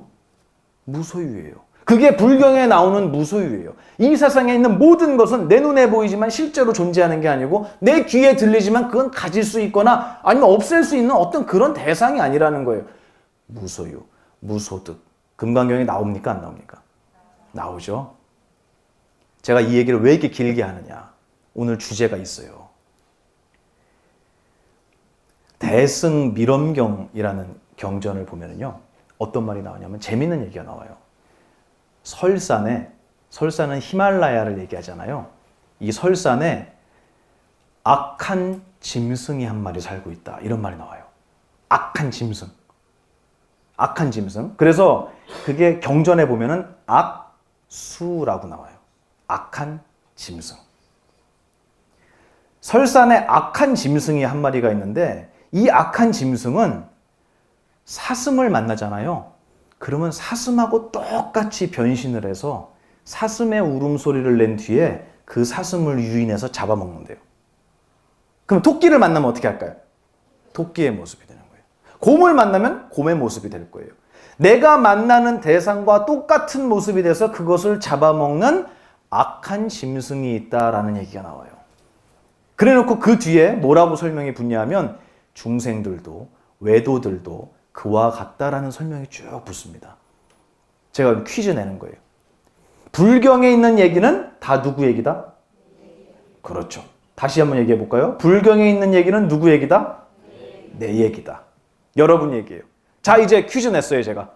무소유예요. 그게 불경에 나오는 무소유예요. 이 세상에 있는 모든 것은 내 눈에 보이지만 실제로 존재하는 게 아니고 내 귀에 들리지만 그건 가질 수 있거나 아니면 없앨 수 있는 어떤 그런 대상이 아니라는 거예요. 무소유, 무소득. 금강경에 나옵니까? 안 나옵니까? 나오죠. 제가 이 얘기를 왜 이렇게 길게 하느냐. 오늘 주제가 있어요. 대승밀엄경이라는 경전을 보면요. 어떤 말이 나오냐면 재밌는 얘기가 나와요. 설산은 히말라야를 얘기하잖아요. 이 설산에 악한 짐승이 한 마리 살고 있다. 이런 말이 나와요. 악한 짐승. 악한 짐승. 그래서 그게 경전에 보면은 악수라고 나와요. 악한 짐승. 설산에 악한 짐승이 한 마리가 있는데 이 악한 짐승은 사슴을 만나잖아요. 그러면 사슴하고 똑같이 변신을 해서 사슴의 울음소리를 낸 뒤에 그 사슴을 유인해서 잡아먹는데요. 그럼 토끼를 만나면 어떻게 할까요? 토끼의 모습이 되는 거예요. 곰을 만나면 곰의 모습이 될 거예요. 내가 만나는 대상과 똑같은 모습이 돼서 그것을 잡아먹는 악한 짐승이 있다라는 얘기가 나와요. 그래놓고 그 뒤에 뭐라고 설명이 붙냐면 중생들도 외도들도 그와 같다라는 설명이 쭉 붙습니다. 제가 퀴즈 내는 거예요. 불경에 있는 얘기는 다 누구 얘기다? 그렇죠. 다시 한번 얘기해 볼까요? 불경에 있는 얘기는 누구 얘기다? 내 얘기다. 여러분 얘기예요. 자, 이제 퀴즈 냈어요, 제가.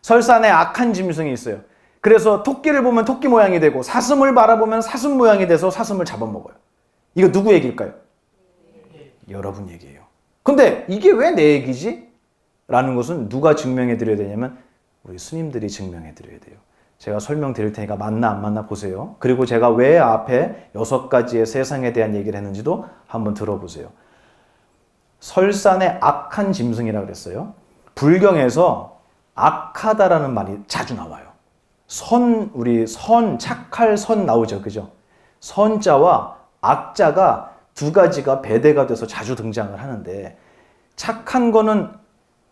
설산에 악한 짐승이 있어요. 그래서 토끼를 보면 토끼 모양이 되고 사슴을 바라보면 사슴 모양이 돼서 사슴을 잡아먹어요. 이거 누구 얘기일까요? 여러분 얘기예요. 근데 이게 왜 내 얘기지? 라는 것은 누가 증명해 드려야 되냐면 우리 스님들이 증명해 드려야 돼요. 제가 설명드릴 테니까 맞나 안 맞나 보세요. 그리고 제가 왜 앞에 6가지의 세상에 대한 얘기를 했는지도 한번 들어보세요. 설산의 악한 짐승이라 그랬어요. 불경에서 악하다라는 말이 자주 나와요. 우리 착할 선 나오죠. 그죠? 선자와 악자가 두 가지가 배대가 돼서 자주 등장을 하는데, 착한 거는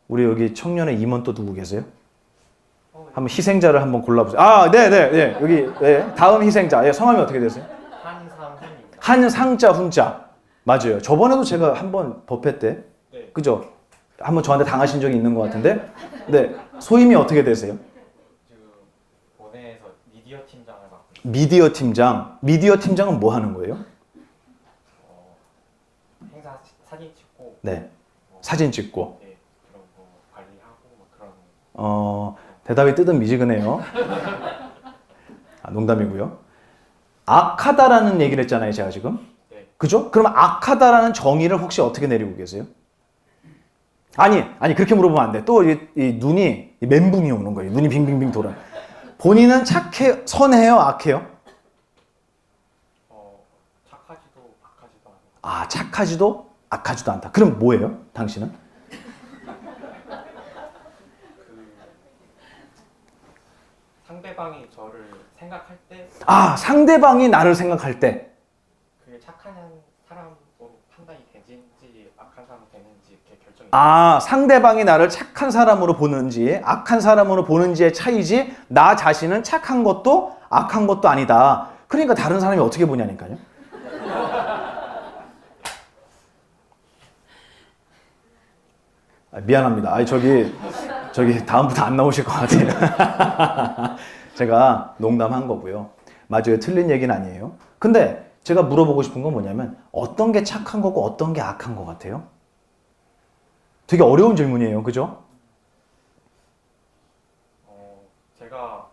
우리 여기 청년의 임원 또 누구 계세요? 한번 희생자를 한번 골라보세요. 아, 네. 여기, 네. 다음 희생자. 예, 성함이 어떻게 되세요? 한상훈입니다. 한상자, 훈자. 맞아요. 저번에도 제가 한번 법회 때, 네. 그죠? 한번 저한테 당하신 적이 있는 것 같은데, 네. 소임이 어떻게 되세요? 지금 본회에서 미디어 팀장을 맡고 있습니다. 미디어 팀장. 미디어 팀장은 뭐 하는 거예요? 행사 사진 찍고 네. 사진 찍고. 네, 그런 거 관리하고 뭐 그런. 대답이 뜨뜻미지근해요. 아, 농담이고요. 악하다라는 얘기를 했잖아요, 제가 지금. 네. 그죠? 그럼 악하다라는 정의를 혹시 어떻게 내리고 계세요? 아니, 그렇게 물어보면 안 돼. 또 이 눈이 멘붕이 오는 거예요. 눈이 빙빙빙 돌아. 본인은 선해요, 악해요? 착하지도 악하지도 않고. 아, 착하지도 악하지도 않다. 그럼 뭐예요, 당신은? 상대방이 저를 생각할 때 아, 상대방이 나를 생각할 때. 그게 착한 사람으로 판단이 되는지 악한 사람 되는지 이렇게 결정이. 아, 상대방이 나를 착한 사람으로 보는지 악한 사람으로 보는지의 차이지, 나 자신은 착한 것도 악한 것도 아니다. 그러니까 다른 사람이 어떻게 보냐니까요. 아, 미안합니다. 아니, 저기 다음부터 안 나오실 것 같아요. 제가 농담한 거고요. 맞아요. 틀린 얘기는 아니에요. 근데 제가 물어보고 싶은 건 뭐냐면, 어떤 게 착한 거고 어떤 게 악한 것 같아요? 되게 어려운 질문이에요. 그죠? 제가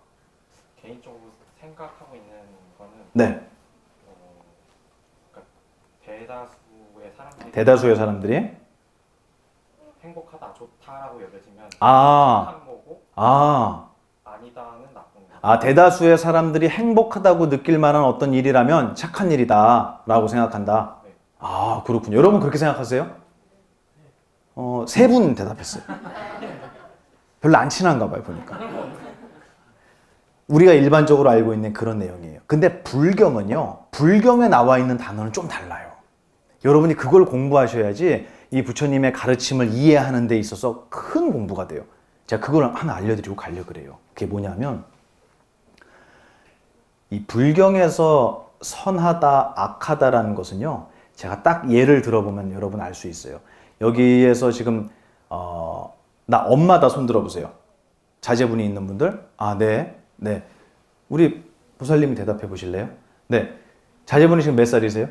개인적으로 생각하고 있는 거는 네. 그러니까 대다수의 사람들이 행복하다, 좋다라고 여겨지면 아, 착한 거고 아, 아니다는 나쁜 거. 아, 대다수의 사람들이 행복하다고 느낄 만한 어떤 일이라면 착한 일이다라고 생각한다. 네. 아, 그렇군요. 여러분 그렇게 생각하세요? 3분 대답했어요. 별로 안 친한가 봐요, 보니까. 우리가 일반적으로 알고 있는 그런 내용이에요. 근데 불경은요, 불경에 나와 있는 단어는 좀 달라요. 여러분이 그걸 공부하셔야지 이 부처님의 가르침을 이해하는 데 있어서 큰 공부가 돼요. 제가 그걸 하나 알려드리고 가려고 그래요. 그게 뭐냐면, 이 불경에서 선하다, 악하다라는 것은요, 제가 딱 예를 들어보면 여러분 알 수 있어요. 여기에서 지금 나 엄마다 손 들어보세요. 자제분이 있는 분들. 아, 네. 우리 보살님이 대답해 보실래요? 네. 자제분이 지금 몇 살이세요?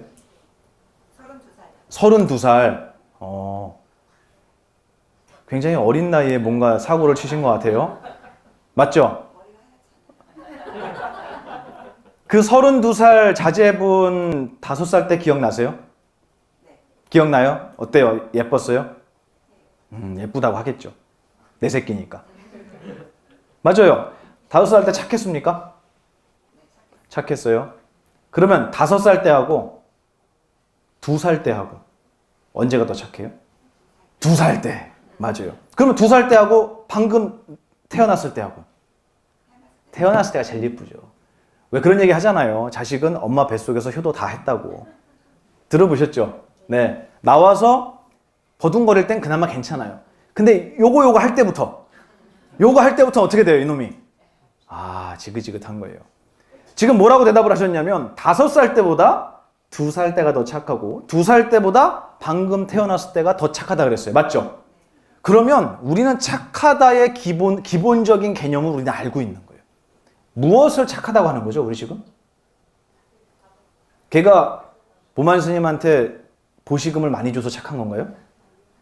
32살. 32살. 굉장히 어린 나이에 뭔가 사고를 치신 것 같아요. 맞죠? 그 32살 자제분 5살 때 기억나세요? 네. 기억나요? 어때요? 예뻤어요? 예쁘다고 하겠죠. 내 새끼니까. 맞아요. 5살 때 착했습니까? 착했어요. 그러면 5살 때 하고 2살 때 하고 언제가 더 착해요? 2살 때. 맞아요. 그러면 2살 때 하고 방금 태어났을 때 하고. 태어났을 때가 제일 예쁘죠. 왜 그런 얘기 하잖아요. 자식은 엄마 뱃속에서 효도 다 했다고. 들어보셨죠? 네. 나와서 버둥거릴 땐 그나마 괜찮아요. 근데 요거 할 때부터 어떻게 돼요, 이놈이? 아, 지긋지긋한 거예요. 지금 뭐라고 대답을 하셨냐면 5살 때보다 2살 때가 더 착하고 2살 때보다 방금 태어났을 때가 더 착하다 그랬어요. 맞죠? 그러면 우리는 착하다의 기본적인 개념을 우리는 알고 있는 거예요. 무엇을 착하다고 하는 거죠, 우리 지금? 걔가 보만 스님한테 보시금을 많이 줘서 착한 건가요?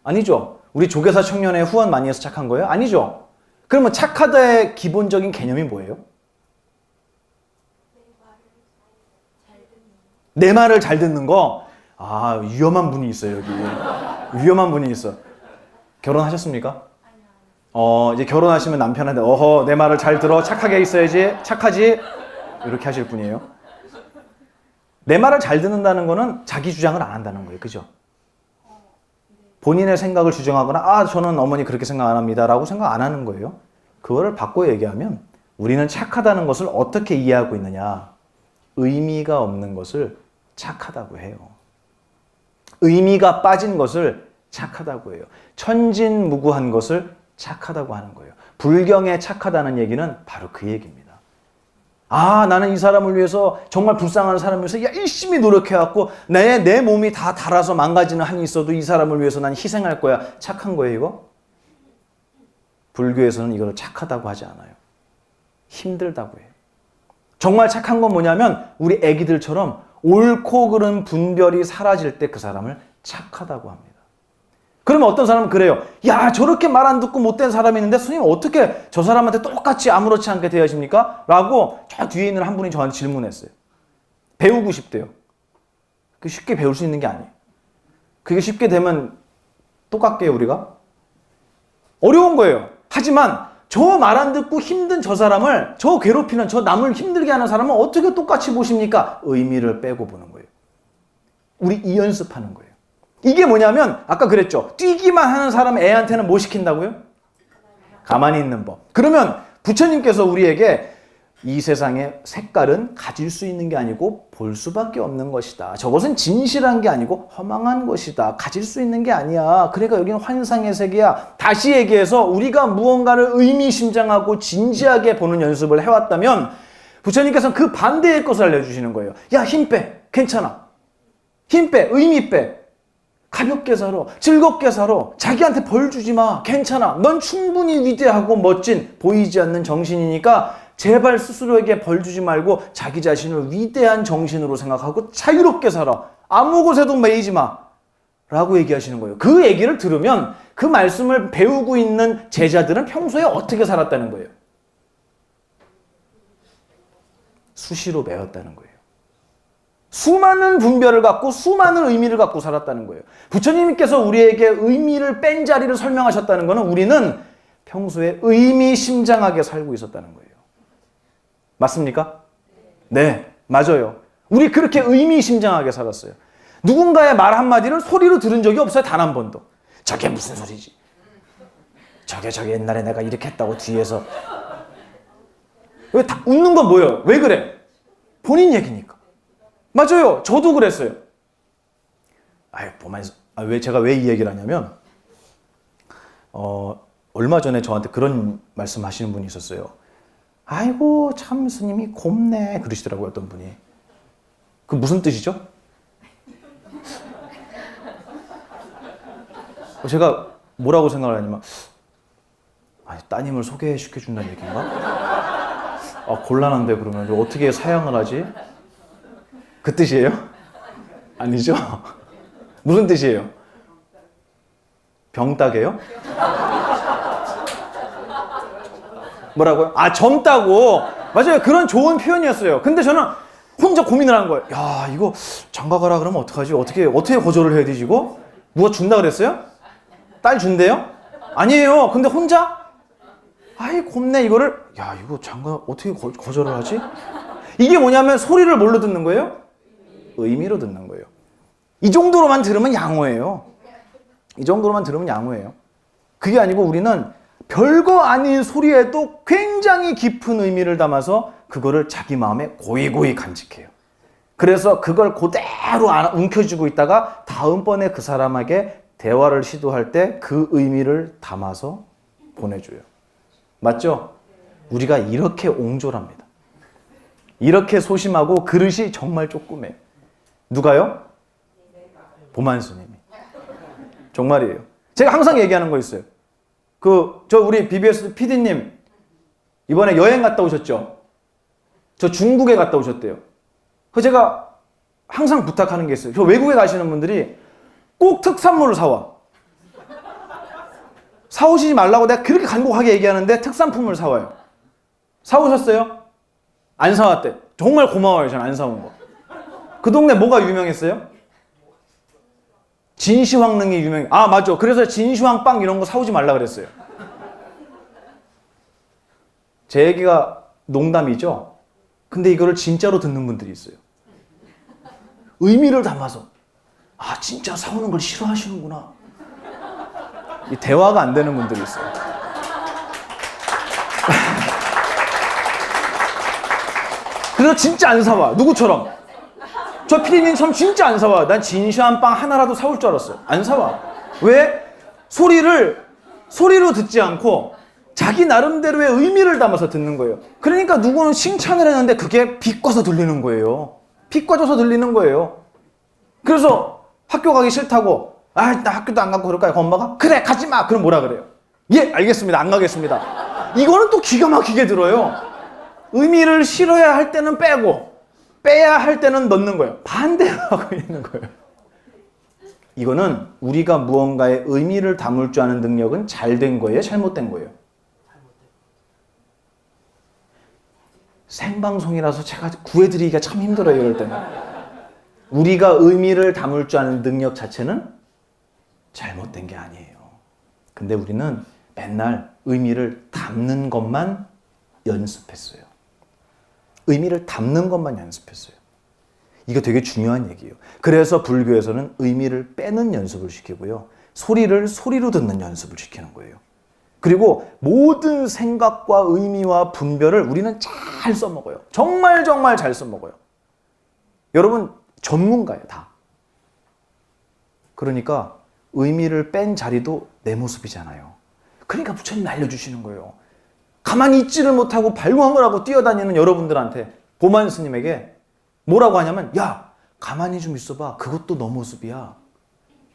아니죠. 우리 조계사 청년회 후원 많이 해서 착한 거예요? 아니죠. 그러면 착하다의 기본적인 개념이 뭐예요? 내 말을 잘 듣는 거? 아, 위험한 분이 있어요, 여기. 위험한 분이 있어. 결혼하셨습니까? 이제 결혼하시면 남편한테 어허 내 말을 잘 들어 착하게 있어야지 착하지 이렇게 하실 분이에요. 내 말을 잘 듣는다는 거는 자기 주장을 안 한다는 거예요. 그죠? 본인의 생각을 주장하거나 저는 어머니 그렇게 생각 안 합니다 라고 생각 안 하는 거예요. 그거를 바꿔 얘기하면 우리는 착하다는 것을 어떻게 이해하고 있느냐. 의미가 없는 것을 착하다고 해요. 의미가 빠진 것을 착하다고 해요. 천진무구한 것을 착하다고 하는 거예요. 불경에 착하다는 얘기는 바로 그 얘기입니다. 나는 이 사람을 위해서 정말 불쌍한 사람을 위해서 열심히 노력해왔고 내 몸이 다 닳아서 망가지는 한이 있어도 이 사람을 위해서 난 희생할 거야. 착한 거예요 이거? 불교에서는 이걸 착하다고 하지 않아요. 힘들다고 해요. 정말 착한 건 뭐냐면 우리 애기들처럼 옳고 그른 분별이 사라질 때 그 사람을 착하다고 합니다. 그러면 어떤 사람은 그래요. 야 저렇게 말 안 듣고 못된 사람이 있는데 스님 어떻게 저 사람한테 똑같이 아무렇지 않게 대하십니까? 라고 저 뒤에 있는 한 분이 저한테 질문했어요. 배우고 싶대요. 그게 쉽게 배울 수 있는 게 아니에요. 그게 쉽게 되면 똑같게요 우리가? 어려운 거예요. 하지만 저 말 안 듣고 힘든 저 사람을 저 괴롭히는 저 남을 힘들게 하는 사람은 어떻게 똑같이 보십니까? 의미를 빼고 보는 거예요. 우리 이 연습하는 거예요. 이게 뭐냐면 아까 그랬죠. 뛰기만 하는 사람 애한테는 뭐 시킨다고요? 가만히 있는 법. 그러면 부처님께서 우리에게 이 세상의 색깔은 가질 수 있는 게 아니고 볼 수밖에 없는 것이다. 저것은 진실한 게 아니고 허망한 것이다. 가질 수 있는 게 아니야. 그러니까 여기는 환상의 세계야. 다시 얘기해서 우리가 무언가를 의미심장하고 진지하게 보는 연습을 해왔다면 부처님께서는 그 반대의 것을 알려주시는 거예요. 야, 힘 빼. 괜찮아. 힘 빼. 의미 빼. 가볍게 살아. 즐겁게 살아. 자기한테 벌 주지 마. 괜찮아. 넌 충분히 위대하고 멋진 보이지 않는 정신이니까 제발 스스로에게 벌 주지 말고 자기 자신을 위대한 정신으로 생각하고 자유롭게 살아. 아무 곳에도 매이지 마. 라고 얘기하시는 거예요. 그 얘기를 들으면 그 말씀을 배우고 있는 제자들은 평소에 어떻게 살았다는 거예요? 수시로 배웠다는 거예요. 수많은 분별을 갖고 수많은 의미를 갖고 살았다는 거예요. 부처님께서 우리에게 의미를 뺀 자리를 설명하셨다는 것은 우리는 평소에 의미심장하게 살고 있었다는 거예요. 맞습니까? 네, 맞아요. 우리 그렇게 의미심장하게 살았어요. 누군가의 말 한마디를 소리로 들은 적이 없어요. 단 한 번도. 저게 무슨 소리지? 저게 옛날에 내가 이렇게 했다고 뒤에서. 왜 다 웃는 건 뭐예요? 왜 그래? 본인 얘기니까. 맞아요. 저도 그랬어요. 제가 왜 이 얘기를 하냐면, 얼마 전에 저한테 그런 말씀 하시는 분이 있었어요. 아이고, 참 스님이 곱네. 그러시더라고요, 어떤 분이. 그 무슨 뜻이죠? 제가 뭐라고 생각을 하냐면, 따님을 소개시켜준다는 얘기인가? 곤란한데, 그러면 어떻게 사양을 하지? 그 뜻이에요? 아니죠? 무슨 뜻이에요? 병따개요? 뭐라고요? 젊다고. 맞아요. 그런 좋은 표현이었어요. 근데 저는 혼자 고민을 한 거예요. 야, 이거 장가가라 그러면 어떡하지? 어떻게 거절을 해야 되지, 이거? 누가 준다 그랬어요? 딸 준대요? 아니에요. 근데 혼자? 곱네, 이거를. 야, 이거 장가 어떻게 거절을 하지? 이게 뭐냐면 소리를 뭘로 듣는 거예요? 의미로 듣는 거예요. 이 정도로만 들으면 양호해요. 이 정도로만 들으면 양호해요. 그게 아니고 우리는 별거 아닌 소리에도 굉장히 깊은 의미를 담아서 그거를 자기 마음에 고이고이 간직해요. 그래서 그걸 그대로 움켜쥐고 있다가 다음번에 그 사람에게 대화를 시도할 때 그 의미를 담아서 보내줘요. 맞죠? 우리가 이렇게 옹졸합니다. 이렇게 소심하고 그릇이 정말 조그매요. 누가요? 보만 스님이. 정말이에요. 제가 항상 얘기하는 거 있어요. 우리 BBS PD님, 이번에 여행 갔다 오셨죠? 저 중국에 갔다 오셨대요. 제가 항상 부탁하는 게 있어요. 저 외국에 가시는 분들이 꼭 특산물을 사와. 사오시지 말라고 내가 그렇게 간곡하게 얘기하는데 특산품을 사와요. 사오셨어요? 안 사왔대. 정말 고마워요. 저는 안 사온 거. 그 동네 뭐가 유명했어요? 진시황릉이 유명해. 맞아. 그래서 진시황빵 이런 거 사오지 말라 그랬어요. 제 얘기가 농담이죠? 근데 이거를 진짜로 듣는 분들이 있어요. 의미를 담아서. 아, 진짜 싸우는 걸 싫어하시는구나. 이 대화가 안 되는 분들이 있어요. 그래서 진짜 안 사와. 누구처럼. 저 피디님처럼 진짜 안 사와. 난 진시황 빵 하나라도 사올 줄 알았어요. 안 사와. 왜? 소리로 듣지 않고 자기 나름대로의 의미를 담아서 듣는 거예요. 그러니까 누구는 칭찬을 했는데 그게 비꼬서 들리는 거예요. 비꼬져서 들리는 거예요. 그래서 학교 가기 싫다고, 아, 나 학교도 안 가고 그럴까요? 엄마가? 그래, 가지 마! 그럼 뭐라 그래요? 예, 알겠습니다. 안 가겠습니다. 이거는 또 기가 막히게 들어요. 의미를 실어야 할 때는 빼고, 빼야 할 때는 넣는 거예요. 반대로 하고 있는 거예요. 이거는 우리가 무언가의 의미를 담을 줄 아는 능력은 잘 된 거예요? 잘못된 거예요? 생방송이라서 제가 구해드리기가 참 힘들어요, 이럴 때는. 우리가 의미를 담을 줄 아는 능력 자체는 잘못된 게 아니에요. 근데 우리는 맨날 의미를 담는 것만 연습했어요. 의미를 담는 것만 연습했어요. 이거 되게 중요한 얘기예요. 그래서 불교에서는 의미를 빼는 연습을 시키고요. 소리로 듣는 연습을 시키는 거예요. 그리고 모든 생각과 의미와 분별을 우리는 잘 써먹어요. 정말 잘 써먹어요. 여러분 전문가예요, 다. 그러니까 의미를 뺀 자리도 내 모습이잖아요. 그러니까 부처님이 알려주시는 거예요. 가만히 있지를 못하고 발광을 하고 뛰어다니는 여러분들한테 보만 스님에게 뭐라고 하냐면, 야, 가만히 좀 있어봐. 그것도 너 모습이야.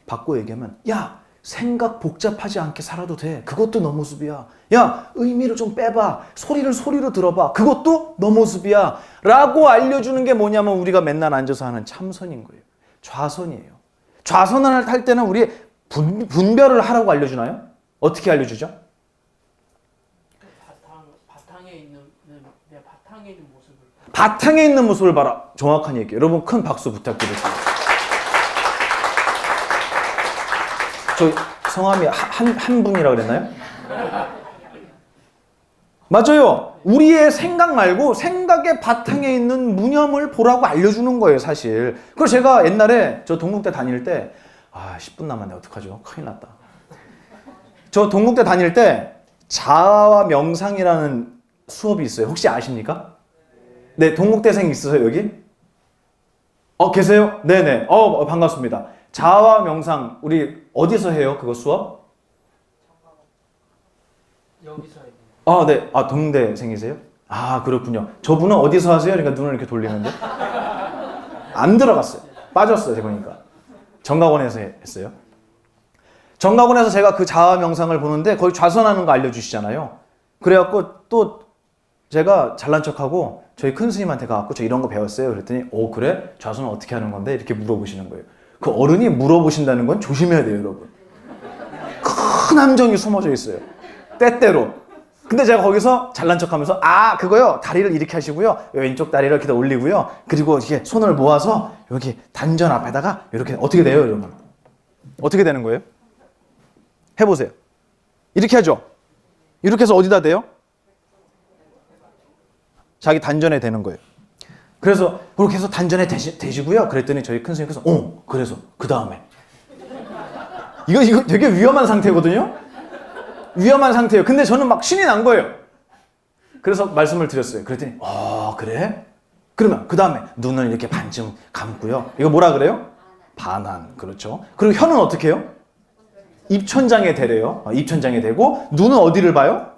바꿔 얘기하면, 야, 생각 복잡하지 않게 살아도 돼. 그것도 너 모습이야. 야, 의미를 좀 빼봐. 소리로 들어봐. 그것도 너 모습이야. 라고 알려주는 게 뭐냐면 우리가 맨날 앉아서 하는 참선인 거예요. 좌선이에요. 좌선을 할 때는 우리 분별을 하라고 알려주나요? 어떻게 알려주죠? 바탕에 있는 내 바탕에 있는 모습을. 바탕에 있는 모습을 봐라. 정확한 얘기예요. 여러분 큰 박수 부탁드리겠습니다. 저 성함이 한 분이라고 그랬나요? 맞아요. 우리의 생각 말고 생각의 바탕에 있는 무념을 보라고 알려주는 거예요, 사실. 그래서 제가 옛날에 저 동국대 다닐 때 10분 남았네. 어떡하죠? 큰일 났다. 저 동국대 다닐 때 자아와 명상이라는 수업이 있어요. 혹시 아십니까? 네, 동국대생 있으세요, 여기? 계세요? 네네. 반갑습니다. 자아와 명상, 우리 어디서 해요? 그거 수업? 여기서 해요. 네. 동대생이세요? 그렇군요. 저분은 어디서 하세요? 그러니까 눈을 이렇게 돌리는데. 안 들어갔어요. 빠졌어요, 보니까. 정각원에서 했어요. 정각원에서 제가 그 자아 명상을 보는데 거의 좌선하는 거 알려주시잖아요. 그래갖고 또 제가 잘난 척하고 저희 큰 스님한테 가갖고 저 이런 거 배웠어요. 그랬더니 그래? 좌선은 어떻게 하는 건데? 이렇게 물어보시는 거예요. 그 어른이 물어보신다는 건 조심해야 돼요, 여러분. 큰 함정이 숨어져 있어요. 때때로. 근데 제가 거기서 잘난 척하면서 그거요. 다리를 이렇게 하시고요. 왼쪽 다리를 이렇게 올리고요. 그리고 이렇게 손을 모아서 여기 단전 앞에다가 이렇게 어떻게 돼요, 여러분? 어떻게 되는 거예요? 해보세요. 이렇게 하죠. 이렇게 해서 어디다 대요? 자기 단전에 대는 거예요. 그래서 그렇게 해서 단전에 대시고요. 그랬더니 저희 큰 스님께서 그래서 그 다음에 이거 되게 위험한 상태거든요. 위험한 상태예요. 근데 저는 막 신이 난 거예요. 그래서 말씀을 드렸어요. 그랬더니 그래? 그러면 그 다음에 눈을 이렇게 반쯤 감고요. 이거 뭐라 그래요? 반환. 그렇죠. 그리고 혀는 어떻게 해요? 입천장에 대래요. 입천장에 대고 눈은 어디를 봐요?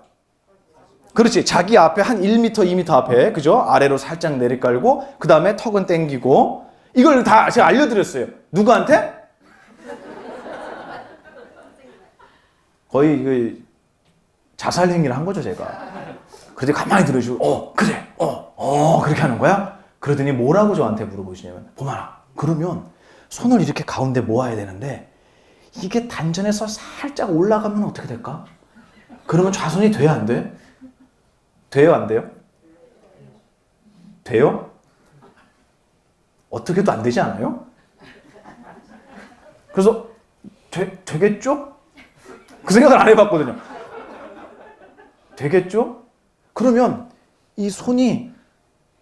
그렇지. 자기 앞에 한 1m, 2m 앞에, 그죠? 아래로 살짝 내리깔고, 그 다음에 턱은 땡기고, 이걸 다 제가 알려드렸어요. 누구한테? 거의 그 자살 행위를 한 거죠, 제가. 그랬더니 가만히 들으시고, 그래, 그렇게 하는 거야? 그러더니 뭐라고 저한테 물어보시냐면, 보마라, 그러면 손을 이렇게 가운데 모아야 되는데, 이게 단전에서 살짝 올라가면 어떻게 될까? 그러면 좌선이 돼야 안 돼? 돼요, 안 돼요? 돼요? 어떻게 해도 안 되지 않아요? 그래서 되겠죠? 그 생각을 안 해봤거든요. 되겠죠? 그러면 이 손이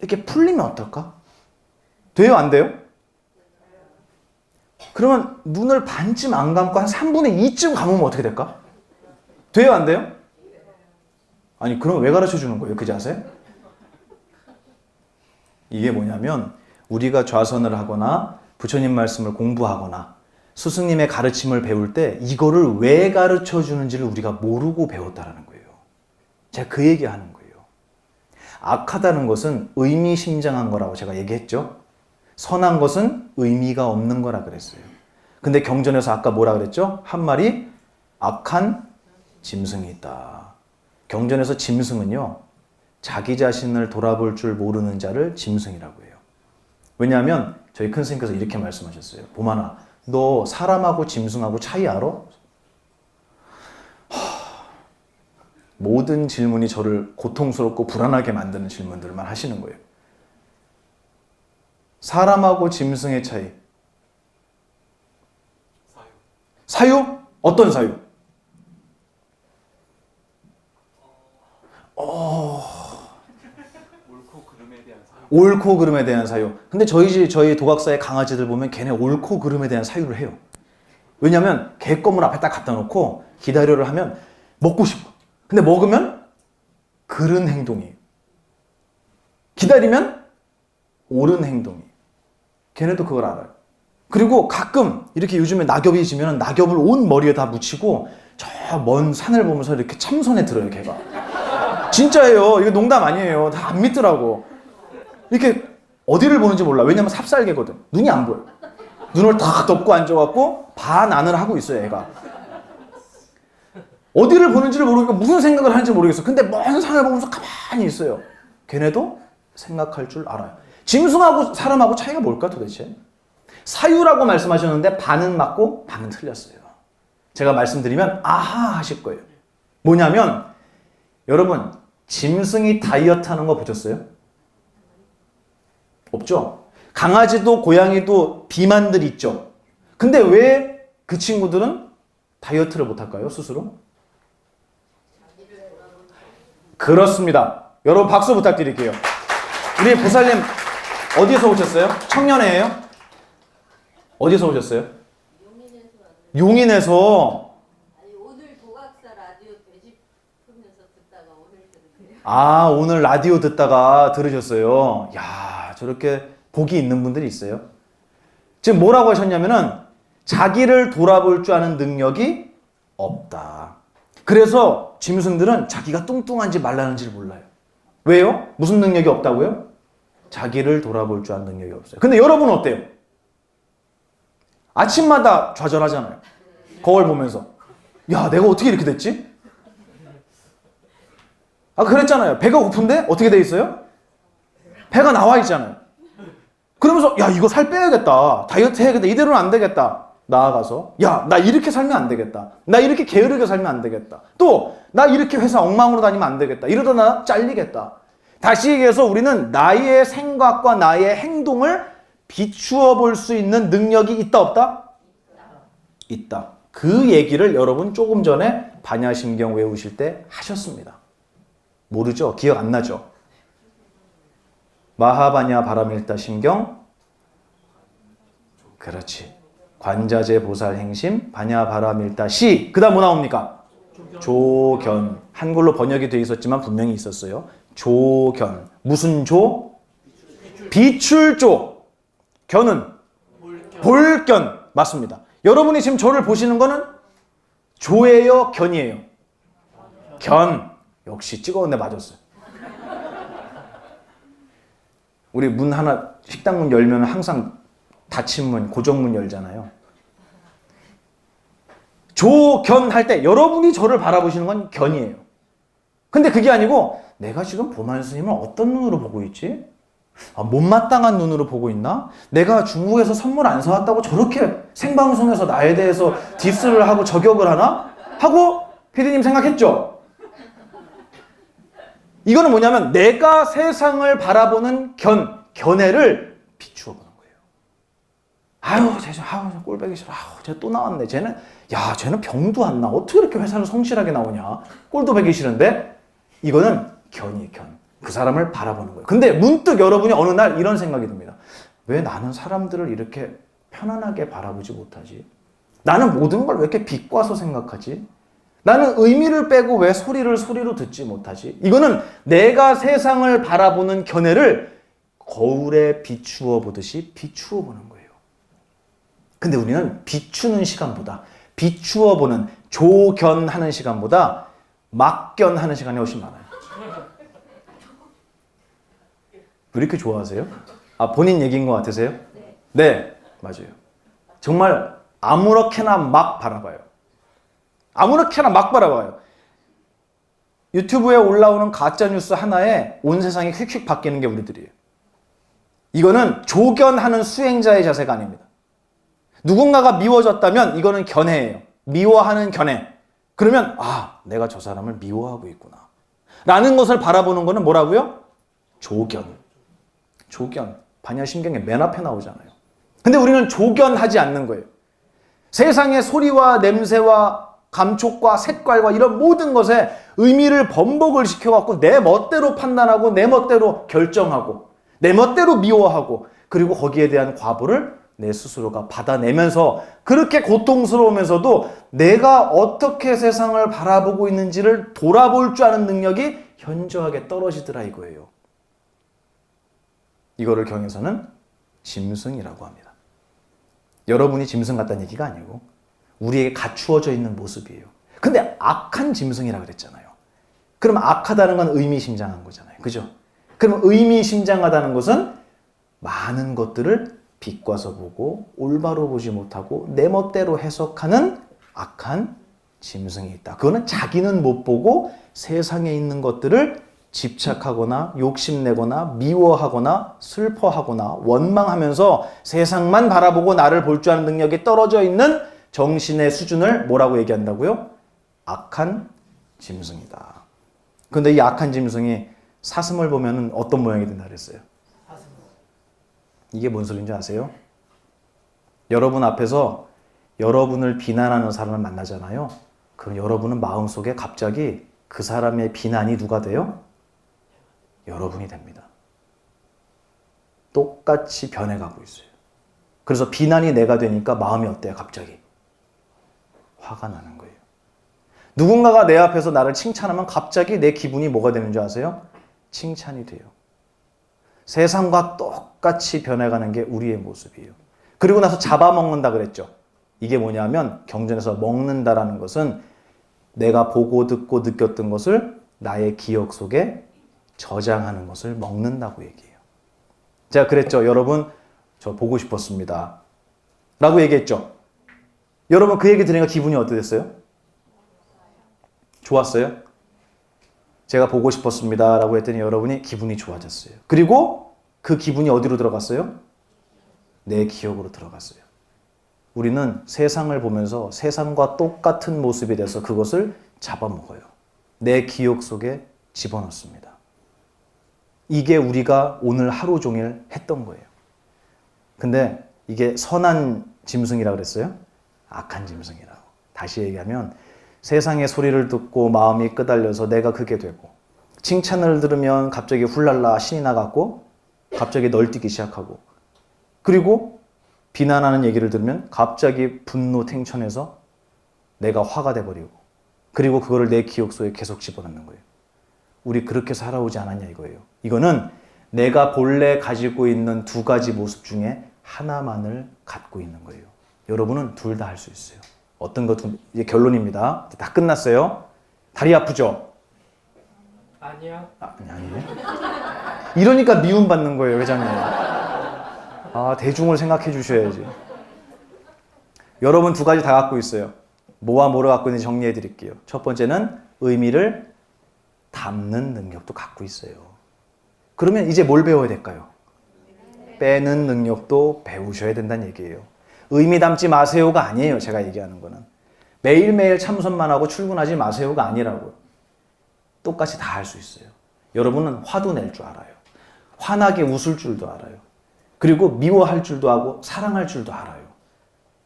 이렇게 풀리면 어떨까? 돼요? 안 돼요? 그러면 눈을 반쯤 안 감고 한 3분의 2쯤 감으면 어떻게 될까? 돼요? 안 돼요? 아니, 그럼 왜 가르쳐 주는 거예요? 그 자세? 이게 뭐냐면 우리가 좌선을 하거나 부처님 말씀을 공부하거나 스승님의 가르침을 배울 때 이거를 왜 가르쳐 주는지를 우리가 모르고 배웠다라는 거예요. 제가 그 얘기하는 거예요. 악하다는 것은 의미심장한 거라고 제가 얘기했죠. 선한 것은 의미가 없는 거라 그랬어요. 근데 경전에서 아까 뭐라 그랬죠? 한 마리 악한 짐승이 있다. 경전에서 짐승은요, 자기 자신을 돌아볼 줄 모르는 자를 짐승이라고 해요. 왜냐하면 저희 큰 스님께서 이렇게 말씀하셨어요. 보만아, 너 사람하고 짐승하고 차이 알아? 모든 질문이 저를 고통스럽고 불안하게 만드는 질문들만 하시는 거예요. 사람하고 짐승의 차이. 사유? 어떤 사유? 옳고 그름에 대한 사유. 근데 저희 도각사의 강아지들 보면 걔네 옳고 그름에 대한 사유를 해요. 왜냐면 개껌을 앞에 딱 갖다 놓고 기다려를 하면 먹고 싶어. 근데 먹으면 그른 행동이에요. 기다리면 옳은 행동이에요. 걔네도 그걸 알아요. 그리고 가끔 이렇게 요즘에 낙엽이 지면 낙엽을 온 머리에 다 묻히고 저 먼 산을 보면서 이렇게 참선에 들어요, 걔가. 진짜예요. 이거 농담 아니에요. 다 안 믿더라고. 이렇게 어디를 보는지 몰라. 왜냐면 삽살개거든. 눈이 안 보여. 눈을 탁 덮고 앉아갖고 반안을 하고 있어요, 애가. 어디를 보는지를 모르니까 무슨 생각을 하는지 모르겠어. 근데 먼 산을 보면서 가만히 있어요. 걔네도 생각할 줄 알아요. 짐승하고 사람하고 차이가 뭘까 도대체? 사유라고 말씀하셨는데 반은 맞고 반은 틀렸어요. 제가 말씀드리면 아하 하실 거예요. 뭐냐면 여러분, 짐승이 다이어트 하는 거 보셨어요? 없죠? 강아지도 고양이도 비만들 있죠? 근데 왜 그 친구들은 다이어트를 못할까요? 스스로? 그렇습니다. 여러분 박수 부탁드릴게요. 우리 보살님 어디에서 오셨어요? 청년회예요? 어디서 오셨어요? 용인에서. 아니, 오늘 도각사 라디오 되짚으면서 듣다가 오늘 들으세요. 아, 오늘 라디오 듣다가 들으셨어요. 야, 저렇게 복이 있는 분들이 있어요. 지금 뭐라고 하셨냐면은 자기를 돌아볼 줄 아는 능력이 없다. 그래서 짐승들은 자기가 뚱뚱한지 말라는지를 몰라요. 왜요? 무슨 능력이 없다고요? 자기를 돌아볼 줄 아는 능력이 없어요. 근데 여러분은 어때요? 아침마다 좌절하잖아요. 거울 보면서. 야, 내가 어떻게 이렇게 됐지? 아, 그랬잖아요. 배가 고픈데 어떻게 돼 있어요? 배가 나와 있잖아요. 그러면서 야, 이거 살 빼야겠다. 다이어트 해야겠다. 이대로는 안 되겠다. 나아가서 야, 나 이렇게 살면 안 되겠다. 나 이렇게 게으르게 살면 안 되겠다. 또 나 이렇게 회사 엉망으로 다니면 안 되겠다. 이러다 나 잘리겠다. 다시 얘기해서 우리는 나의 생각과 나의 행동을 비추어 볼 수 있는 능력이 있다 없다? 있다. 그 얘기를 여러분 조금 전에 반야심경 외우실 때 하셨습니다. 모르죠? 기억 안 나죠? 마하바냐 바라밀다 심경. 그렇지. 관자재 보살 행심 바냐 바라밀다 시. 그 다음 뭐 나옵니까? 조견. 한글로 번역이 되어 있었지만 분명히 있었어요. 조견. 무슨 조? 비출조. 견은? 볼견. 맞습니다. 여러분이 지금 저를 보시는 거는 조예요? 견이에요? 견. 역시 찍었는데 맞았어요. 우리 문 하나, 식당 문 열면 항상 닫힌 문, 고정문 열잖아요. 조견 할 때 여러분이 저를 바라보시는 건 견이에요. 근데 그게 아니고 내가 지금 보만 스님을 어떤 눈으로 보고 있지? 아, 못마땅한 눈으로 보고 있나? 내가 중국에서 선물 안 사왔다고 저렇게 생방송에서 나에 대해서 디스를 하고 저격을 하나? 하고 피디님 생각했죠? 이거는 뭐냐면 내가 세상을 바라보는 견해를 비추어 보는 거예요. 아유, 꼴보기 싫어. 쟤 또 나왔네. 쟤는 병도 안 나. 어떻게 이렇게 회사를 성실하게 나오냐? 꼴도 보기 싫은데 이거는 견이 견. 그 사람을 바라보는 거예요. 근데 문득 여러분이 어느 날 이런 생각이 듭니다. 왜 나는 사람들을 이렇게 편안하게 바라보지 못하지? 나는 모든 걸 왜 이렇게 비꼬아서 생각하지? 나는 의미를 빼고 왜 소리로 듣지 못하지? 이거는 내가 세상을 바라보는 견해를 거울에 비추어 보듯이 비추어 보는 거예요. 근데 우리는 비추는 시간보다 비추어 보는 조견하는 시간보다 막견하는 시간이 훨씬 많아요. 왜 이렇게 좋아하세요? 아, 본인 얘기인 것 같으세요? 네, 맞아요. 정말 아무렇게나 막 바라봐요. 아무렇게나 막 바라봐요. 유튜브에 올라오는 가짜뉴스 하나에 온 세상이 휙휙 바뀌는 게 우리들이에요. 이거는 조견하는 수행자의 자세가 아닙니다. 누군가가 미워졌다면 이거는 견해예요. 미워하는 견해. 그러면 아, 내가 저 사람을 미워하고 있구나 라는 것을 바라보는 거는 뭐라고요? 조견. 조견. 반야심경의 맨 앞에 나오잖아요. 근데 우리는 조견하지 않는 거예요. 세상의 소리와 냄새와 감촉과 색깔과 이런 모든 것에 의미를 번복을 시켜갖고 내 멋대로 판단하고 내 멋대로 결정하고 내 멋대로 미워하고 그리고 거기에 대한 과보를 내 스스로가 받아내면서 그렇게 고통스러우면서도 내가 어떻게 세상을 바라보고 있는지를 돌아볼 줄 아는 능력이 현저하게 떨어지더라 이거예요. 이거를 경에서는 짐승이라고 합니다. 여러분이 짐승 같다는 얘기가 아니고 우리에게 갖추어져 있는 모습이에요. 근데 악한 짐승이라 그랬잖아요. 그럼 악하다는 건 의미심장한 거잖아요. 그죠? 그럼 의미심장하다는 것은 많은 것들을 비꼬아서 보고 올바로 보지 못하고 내 멋대로 해석하는 악한 짐승이 있다. 그거는 자기는 못 보고 세상에 있는 것들을 집착하거나 욕심내거나 미워하거나 슬퍼하거나 원망하면서 세상만 바라보고 나를 볼 줄 아는 능력이 떨어져 있는 정신의 수준을 뭐라고 얘기한다고요? 악한 짐승이다. 그런데 이 악한 짐승이 사슴을 보면 어떤 모양이 된다 그랬어요? 이게 뭔 소리인지 아세요? 여러분 앞에서 여러분을 비난하는 사람을 만나잖아요. 그럼 여러분은 마음속에 갑자기 그 사람의 비난이 누가 돼요? 여러분이 됩니다. 똑같이 변해가고 있어요. 그래서 비난이 내가 되니까 마음이 어때요? 갑자기 화가 나는 거예요. 누군가가 내 앞에서 나를 칭찬하면 갑자기 내 기분이 뭐가 되는 줄 아세요? 칭찬이 돼요. 세상과 똑같이 변해가는 게 우리의 모습이에요. 그리고 나서 잡아먹는다 그랬죠. 이게 뭐냐면 경전에서 먹는다라는 것은 내가 보고 듣고 느꼈던 것을 나의 기억 속에 저장하는 것을 먹는다고 얘기해요. 제가 그랬죠. 여러분 저 보고 싶었습니다 라고 얘기했죠. 여러분 그 얘기 들으니까 기분이 어땠어요? 좋았어요? 제가 보고 싶었습니다 라고 했더니 여러분이 기분이 좋아졌어요. 그리고 그 기분이 어디로 들어갔어요? 내 기억으로 들어갔어요. 우리는 세상을 보면서 세상과 똑같은 모습이 돼서 그것을 잡아먹어요. 내 기억 속에 집어넣습니다. 이게 우리가 오늘 하루 종일 했던 거예요. 근데 이게 선한 짐승이라고 그랬어요? 악한 짐승이라고. 다시 얘기하면 세상의 소리를 듣고 마음이 끄달려서 내가 그게 되고 칭찬을 들으면 갑자기 훌랄라 신이 나갖고 갑자기 널뛰기 시작하고 그리고 비난하는 얘기를 들으면 갑자기 분노 탱천해서 내가 화가 돼버리고 그리고 그거를 내 기억 속에 계속 집어넣는 거예요. 우리 그렇게 살아오지 않았냐 이거예요. 이거는 내가 본래 가지고 있는 두 가지 모습 중에 하나만을 갖고 있는 거예요. 여러분은 둘 다 할 수 있어요. 어떤 것 이제 결론입니다. 다 끝났어요. 다리 아프죠? 아니요. 아니에요. 이러니까 미움받는 거예요, 회장님. 아, 대중을 생각해 주셔야지. 여러분 두 가지 다 갖고 있어요. 뭐와 뭐를 갖고 있는지 정리해 드릴게요. 첫 번째는 의미를 담는 능력도 갖고 있어요. 그러면 이제 뭘 배워야 될까요? 빼는 능력도 배우셔야 된다는 얘기예요. 의미 담지 마세요가 아니에요. 제가 얘기하는 거는. 매일매일 참선만 하고 출근하지 마세요가 아니라고요. 똑같이 다 할 수 있어요. 여러분은 화도 낼 줄 알아요. 환하게 웃을 줄도 알아요. 그리고 미워할 줄도 하고 사랑할 줄도 알아요.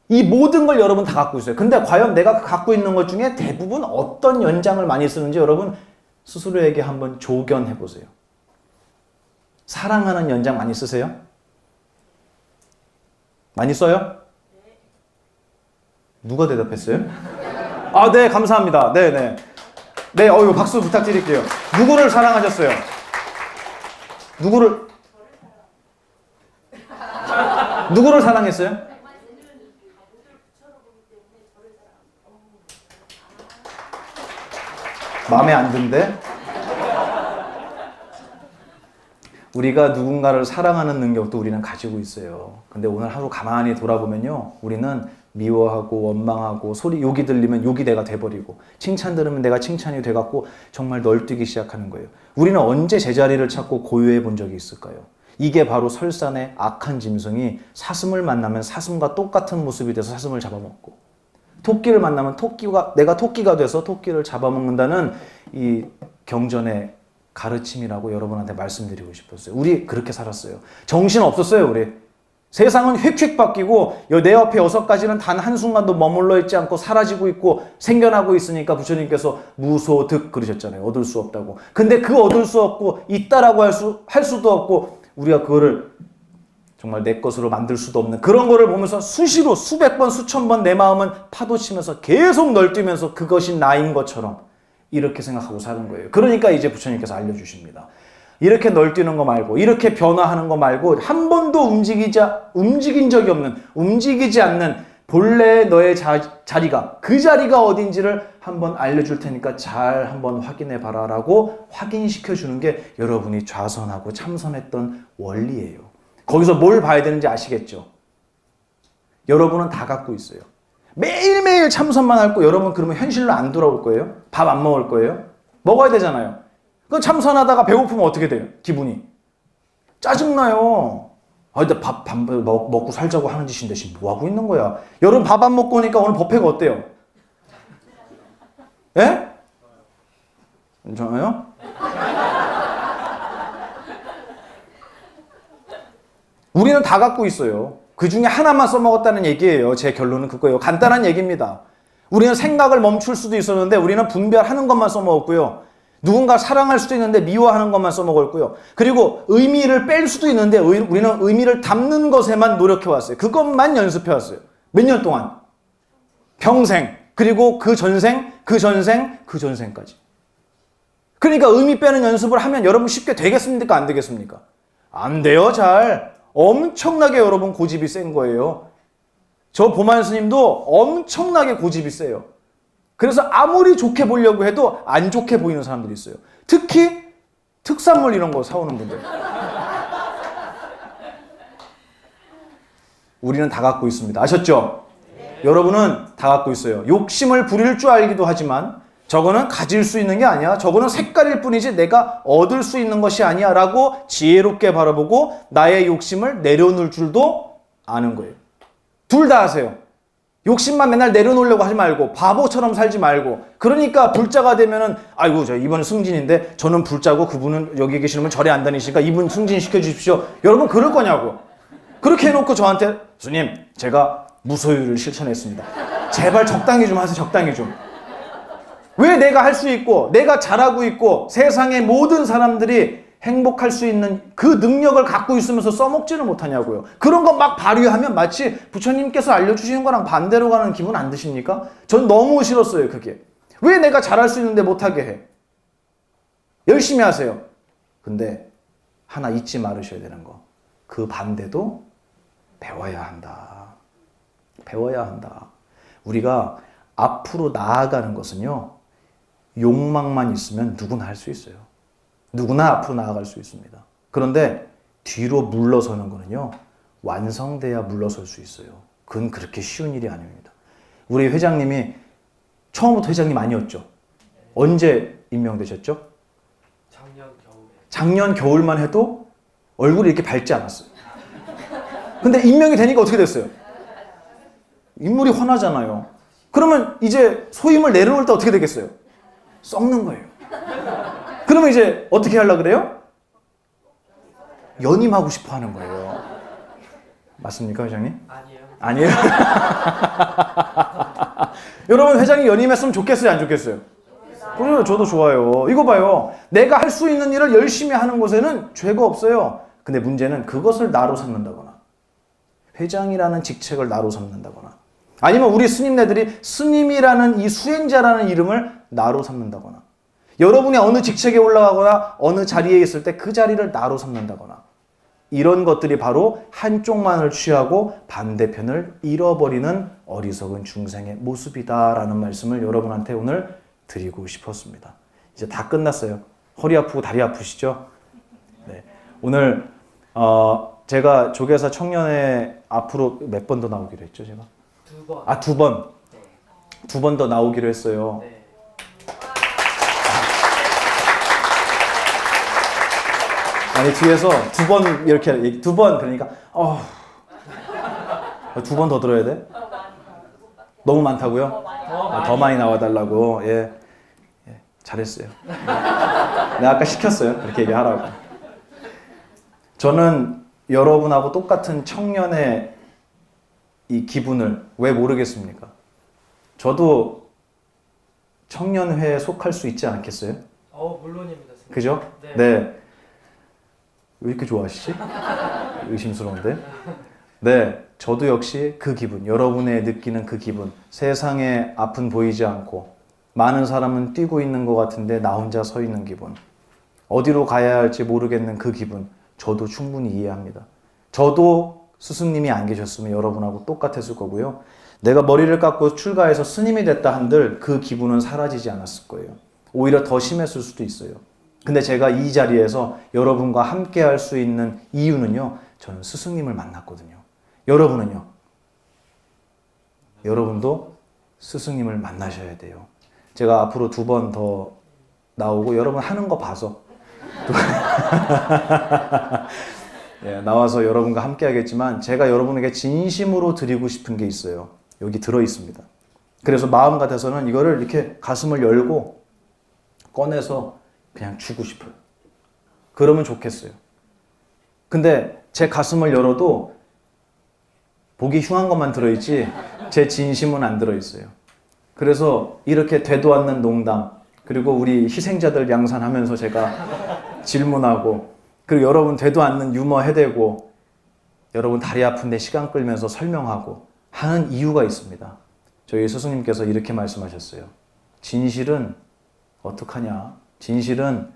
이 모든 걸 여러분 다 갖고 있어요. 근데 과연 내가 갖고 있는 것 중에 대부분 어떤 연장을 많이 쓰는지 여러분 스스로에게 한번 조견해 보세요. 사랑하는 연장 많이 쓰세요? 많이 써요? 누가 대답했어요? 아, 네, 감사합니다. 네, 네. 네, 이거 박수 부탁드릴게요. 누구를 사랑하셨어요? 누구를 사랑했어요? 마음에 안 든대? 우리가 누군가를 사랑하는 능력도 우리는 가지고 있어요. 근데 오늘 하루 가만히 돌아보면요, 우리는 미워하고 원망하고 욕이 들리면 욕이 내가 돼버리고 칭찬 들으면 내가 칭찬이 돼갖고 정말 널뛰기 시작하는 거예요. 우리는 언제 제자리를 찾고 고요해 본 적이 있을까요? 이게 바로 설산의 악한 짐승이 사슴을 만나면 사슴과 똑같은 모습이 돼서 사슴을 잡아먹고, 토끼를 만나면 내가 토끼가 돼서 토끼를 잡아먹는다는 이 경전의 가르침이라고 여러분한테 말씀드리고 싶었어요. 우리 그렇게 살았어요. 정신 없었어요, 우리. 세상은 휙휙 바뀌고 내 옆에 6가지는 단 한순간도 머물러 있지 않고 사라지고 있고 생겨나고 있으니까 부처님께서 무소득 그러셨잖아요. 얻을 수 없다고. 근데 그 얻을 수 없고 있다라고 할 수도 없고 우리가 그거를 정말 내 것으로 만들 수도 없는 그런 거를 보면서 수시로 수백 번 수천 번 내 마음은 파도치면서 계속 널뛰면서 그것이 나인 것처럼 이렇게 생각하고 사는 거예요. 그러니까 이제 부처님께서 알려주십니다. 이렇게 널뛰는 거 말고, 이렇게 변화하는 거 말고, 한 번도 움직인 적이 없는, 움직이지 않는 본래의 너의 자리가, 그 자리가 어딘지를 한번 알려줄 테니까 잘 한번 확인해 봐라 라고 확인시켜 주는 게 여러분이 좌선하고 참선했던 원리예요. 거기서 뭘 봐야 되는지 아시겠죠? 여러분은 다 갖고 있어요. 매일매일 참선만 할 거, 여러분 그러면 현실로 안 돌아올 거예요? 밥 안 먹을 거예요? 먹어야 되잖아요. 그 참선하다가 배고프면 어떻게 돼요? 기분이 짜증나요. 아, 근데 밥 먹고 살자고 하는 짓인데 지금 뭐 하고 있는 거야? 여러분 밥 안 먹고 오니까 오늘 법회가 어때요? 예? 괜찮아요? 우리는 다 갖고 있어요. 그 중에 하나만 써먹었다는 얘기예요. 제 결론은 그거예요. 간단한 얘기입니다. 우리는 생각을 멈출 수도 있었는데 우리는 분별하는 것만 써먹었고요. 누군가 사랑할 수도 있는데 미워하는 것만 써먹었고요. 그리고 의미를 뺄 수도 있는데 우리는 의미를 담는 것에만 노력해왔어요. 그것만 연습해왔어요. 몇 년 동안. 평생. 그리고 그 전생, 그 전생, 그 전생까지. 그러니까 의미 빼는 연습을 하면 여러분 쉽게 되겠습니까? 안 되겠습니까? 안 돼요, 잘. 엄청나게 여러분 고집이 센 거예요. 저 보만 스님도 엄청나게 고집이 세요. 그래서 아무리 좋게 보려고 해도 안 좋게 보이는 사람들이 있어요. 특히 특산물 이런 거 사오는 분들. 우리는 다 갖고 있습니다. 아셨죠? 네. 여러분은 다 갖고 있어요. 욕심을 부릴 줄 알기도 하지만 저거는 가질 수 있는 게 아니야. 저거는 색깔일 뿐이지 내가 얻을 수 있는 것이 아니야 라고 지혜롭게 바라보고 나의 욕심을 내려놓을 줄도 아는 거예요. 둘 다 하세요. 욕심만 맨날 내려놓으려고 하지 말고 바보처럼 살지 말고. 그러니까 불자가 되면은 아이고 저 이번 승진인데 저는 불자고 그분은 여기 계시면 절에 안 다니시니까 이분 승진시켜 주십시오. 여러분 그럴 거냐고. 그렇게 해놓고 저한테 스님 제가 무소유를 실천했습니다. 제발 적당히 좀 하세요. 적당히 좀. 왜 내가 할 수 있고 내가 잘하고 있고 세상의 모든 사람들이 행복할 수 있는 그 능력을 갖고 있으면서 써먹지를 못하냐고요. 그런 거 막 발휘하면 마치 부처님께서 알려주시는 거랑 반대로 가는 기분 안 드십니까? 전 너무 싫었어요, 그게. 왜 내가 잘할 수 있는데 못하게 해? 열심히 하세요. 근데 하나 잊지 말으셔야 되는 거. 그 반대도 배워야 한다. 배워야 한다. 우리가 앞으로 나아가는 것은요, 욕망만 있으면 누구나 할 수 있어요. 누구나 앞으로 나아갈 수 있습니다. 그런데 뒤로 물러서는 거는요, 완성돼야 물러설 수 있어요. 그건 그렇게 쉬운 일이 아닙니다. 우리 회장님이 처음부터 회장님 아니었죠? 언제 임명되셨죠? 작년 겨울만 해도 얼굴이 이렇게 밝지 않았어요. 근데 임명이 되니까 어떻게 됐어요? 인물이 훤하잖아요. 그러면 이제 소임을 내려놓을 때 어떻게 되겠어요? 썩는 거예요. 그러면 이제 어떻게 하려고 그래요? 연임하고 싶어 하는 거예요. 맞습니까, 회장님? 아니에요. 아니에요? 여러분, 회장이 연임했으면 좋겠어요, 안 좋겠어요? 그래요. 저도 좋아요. 이거 봐요. 내가 할 수 있는 일을 열심히 하는 곳에는 죄가 없어요. 근데 문제는 그것을 나로 삼는다거나 회장이라는 직책을 나로 삼는다거나 아니면 우리 스님네들이 스님이라는 이 수행자라는 이름을 나로 삼는다거나 여러분이 어느 직책에 올라가거나 어느 자리에 있을 때 그 자리를 나로 삼는다거나 이런 것들이 바로 한쪽만을 취하고 반대편을 잃어버리는 어리석은 중생의 모습이다라는 말씀을 여러분한테 오늘 드리고 싶었습니다. 이제 다 끝났어요. 허리 아프고 다리 아프시죠? 네. 오늘 제가 조계사 청년회 앞으로 몇 번 더 나오기로 했죠, 제가? 2번. 아, 2번. 네. 2번 더 나오기로 했어요. 네. 아니 뒤에서 2번 이렇게 2번 그러니까 2번 더 들어야 돼? 너무 많다고요? 더 많이 나와달라고. 예, 잘했어요. 내가 아까 시켰어요. 이렇게 얘기하라고. 저는 여러분하고 똑같은 청년의 이 기분을 왜 모르겠습니까? 저도 청년회에 속할 수 있지 않겠어요? 물론입니다. 선생님. 그죠? 네. 네. 왜 이렇게 좋아하시지? 의심스러운데? 네, 저도 역시 그 기분, 여러분의 느끼는 그 기분, 세상에 앞은 보이지 않고 많은 사람은 뛰고 있는 것 같은데 나 혼자 서 있는 기분, 어디로 가야 할지 모르겠는 그 기분, 저도 충분히 이해합니다. 저도 스승님이 안 계셨으면 여러분하고 똑같았을 거고요. 내가 머리를 깎고 출가해서 스님이 됐다 한들 그 기분은 사라지지 않았을 거예요. 오히려 더 심했을 수도 있어요. 근데 제가 이 자리에서 여러분과 함께 할 수 있는 이유는요, 저는 스승님을 만났거든요. 여러분은요? 여러분도 스승님을 만나셔야 돼요. 제가 앞으로 2번 더 나오고 여러분 하는 거 봐서 예, 나와서 여러분과 함께 하겠지만 제가 여러분에게 진심으로 드리고 싶은 게 있어요. 여기 들어 있습니다. 그래서 마음 같아서는 이거를 이렇게 가슴을 열고 꺼내서 그냥 주고 싶어요. 그러면 좋겠어요. 근데 제 가슴을 열어도 보기 흉한 것만 들어있지 제 진심은 안 들어있어요. 그래서 이렇게 되도 않는 농담, 그리고 우리 희생자들 양산하면서 제가 질문하고, 그리고 여러분 되도 않는 유머 해대고, 여러분 다리 아픈데 시간 끌면서 설명하고 하는 이유가 있습니다. 저희 스승님께서 이렇게 말씀하셨어요. 진실은 어떡하냐? 진실은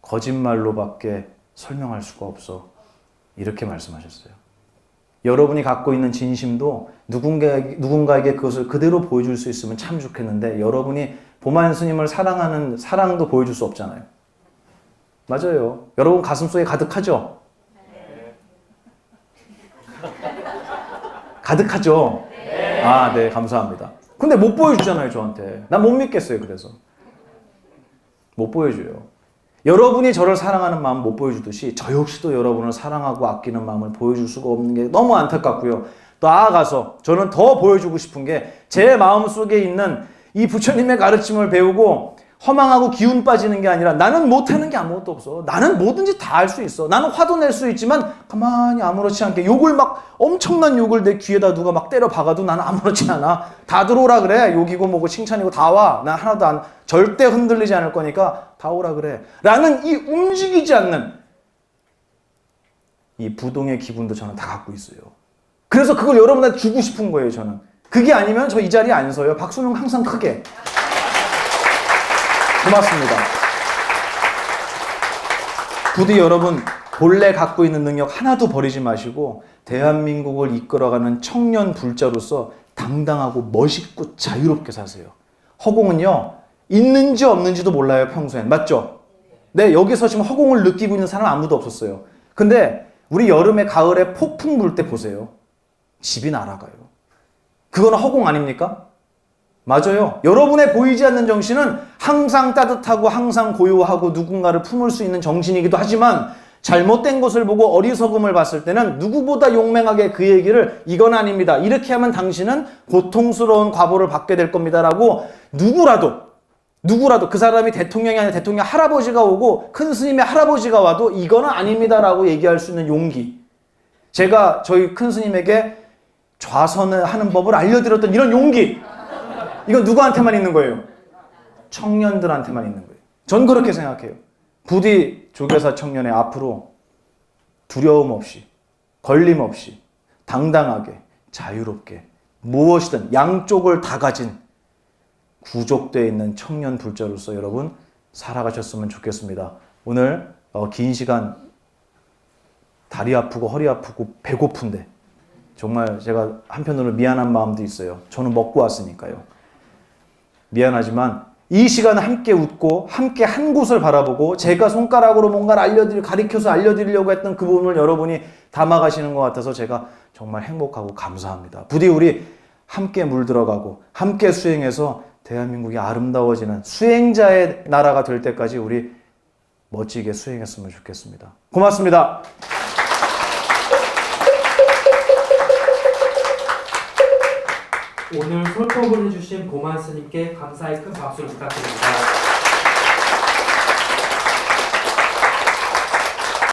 거짓말로밖에 설명할 수가 없어. 이렇게 말씀하셨어요. 여러분이 갖고 있는 진심도 누군가에게 그것을 그대로 보여줄 수 있으면 참 좋겠는데 여러분이 보만 스님을 사랑하는 사랑도 보여줄 수 없잖아요. 맞아요. 여러분 가슴속에 가득하죠? 가득하죠? 아, 네, 감사합니다. 근데 못 보여주잖아요, 저한테. 난 못 믿겠어요, 그래서. 못 보여줘요. 여러분이 저를 사랑하는 마음 못 보여주듯이 저 역시도 여러분을 사랑하고 아끼는 마음을 보여줄 수가 없는 게 너무 안타깝고요. 또 나아가서 저는 더 보여주고 싶은 게 제 마음속에 있는 이 부처님의 가르침을 배우고 허망하고 기운 빠지는 게 아니라 나는 못하는 게 아무것도 없어. 나는 뭐든지 다 할 수 있어. 나는 화도 낼 수 있지만 가만히 아무렇지 않게 욕을 막 엄청난 욕을 내 귀에다 누가 막 때려 박아도 나는 아무렇지 않아. 다 들어오라 그래. 욕이고 뭐고 칭찬이고 다 와. 난 하나도 안 절대 흔들리지 않을 거니까 다 오라 그래. 라는 이 움직이지 않는 이 부동의 기분도 저는 다 갖고 있어요. 그래서 그걸 여러분한테 주고 싶은 거예요, 저는. 그게 아니면 저 이 자리에 안 서요. 박수는 항상 크게. 고맙습니다. 부디 여러분 본래 갖고 있는 능력 하나도 버리지 마시고 대한민국을 이끌어가는 청년 불자로서 당당하고 멋있고 자유롭게 사세요. 허공은요, 있는지 없는지도 몰라요, 평소엔. 맞죠? 네, 여기서 지금 허공을 느끼고 있는 사람 아무도 없었어요. 근데 우리 여름에 가을에 폭풍 불 때 보세요. 집이 날아가요. 그거는 허공 아닙니까? 맞아요. 여러분의 보이지 않는 정신은 항상 따뜻하고 항상 고요하고 누군가를 품을 수 있는 정신이기도 하지만 잘못된 것을 보고 어리석음을 봤을 때는 누구보다 용맹하게 그 얘기를 이건 아닙니다. 이렇게 하면 당신은 고통스러운 과보를 받게 될 겁니다라고 누구라도 그 사람이 대통령이 아니라 대통령 할아버지가 오고 큰 스님의 할아버지가 와도 이거는 아닙니다라고 얘기할 수 있는 용기. 제가 저희 큰 스님에게 좌선을 하는 법을 알려드렸던 이런 용기. 이건 누구한테만 있는 거예요? 청년들한테만 있는 거예요. 전 그렇게 생각해요. 부디 조교사 청년의 앞으로 두려움 없이, 걸림 없이, 당당하게, 자유롭게, 무엇이든 양쪽을 다 가진 구족되어 있는 청년 불자로서 여러분 살아가셨으면 좋겠습니다. 오늘 긴 시간 다리 아프고 허리 아프고 배고픈데 정말 제가 한편으로 미안한 마음도 있어요. 저는 먹고 왔으니까요. 미안하지만 이 시간 함께 웃고 함께 한 곳을 바라보고 제가 손가락으로 뭔가를 가리켜서 알려드리려고 했던 그 부분을 여러분이 담아가시는 것 같아서 제가 정말 행복하고 감사합니다. 부디 우리 함께 물들어가고 함께 수행해서 대한민국이 아름다워지는 수행자의 나라가 될 때까지 우리 멋지게 수행했으면 좋겠습니다. 고맙습니다. 오늘 솔법을 해주신 보만 스님께 감사의 큰 박수를 부탁드립니다.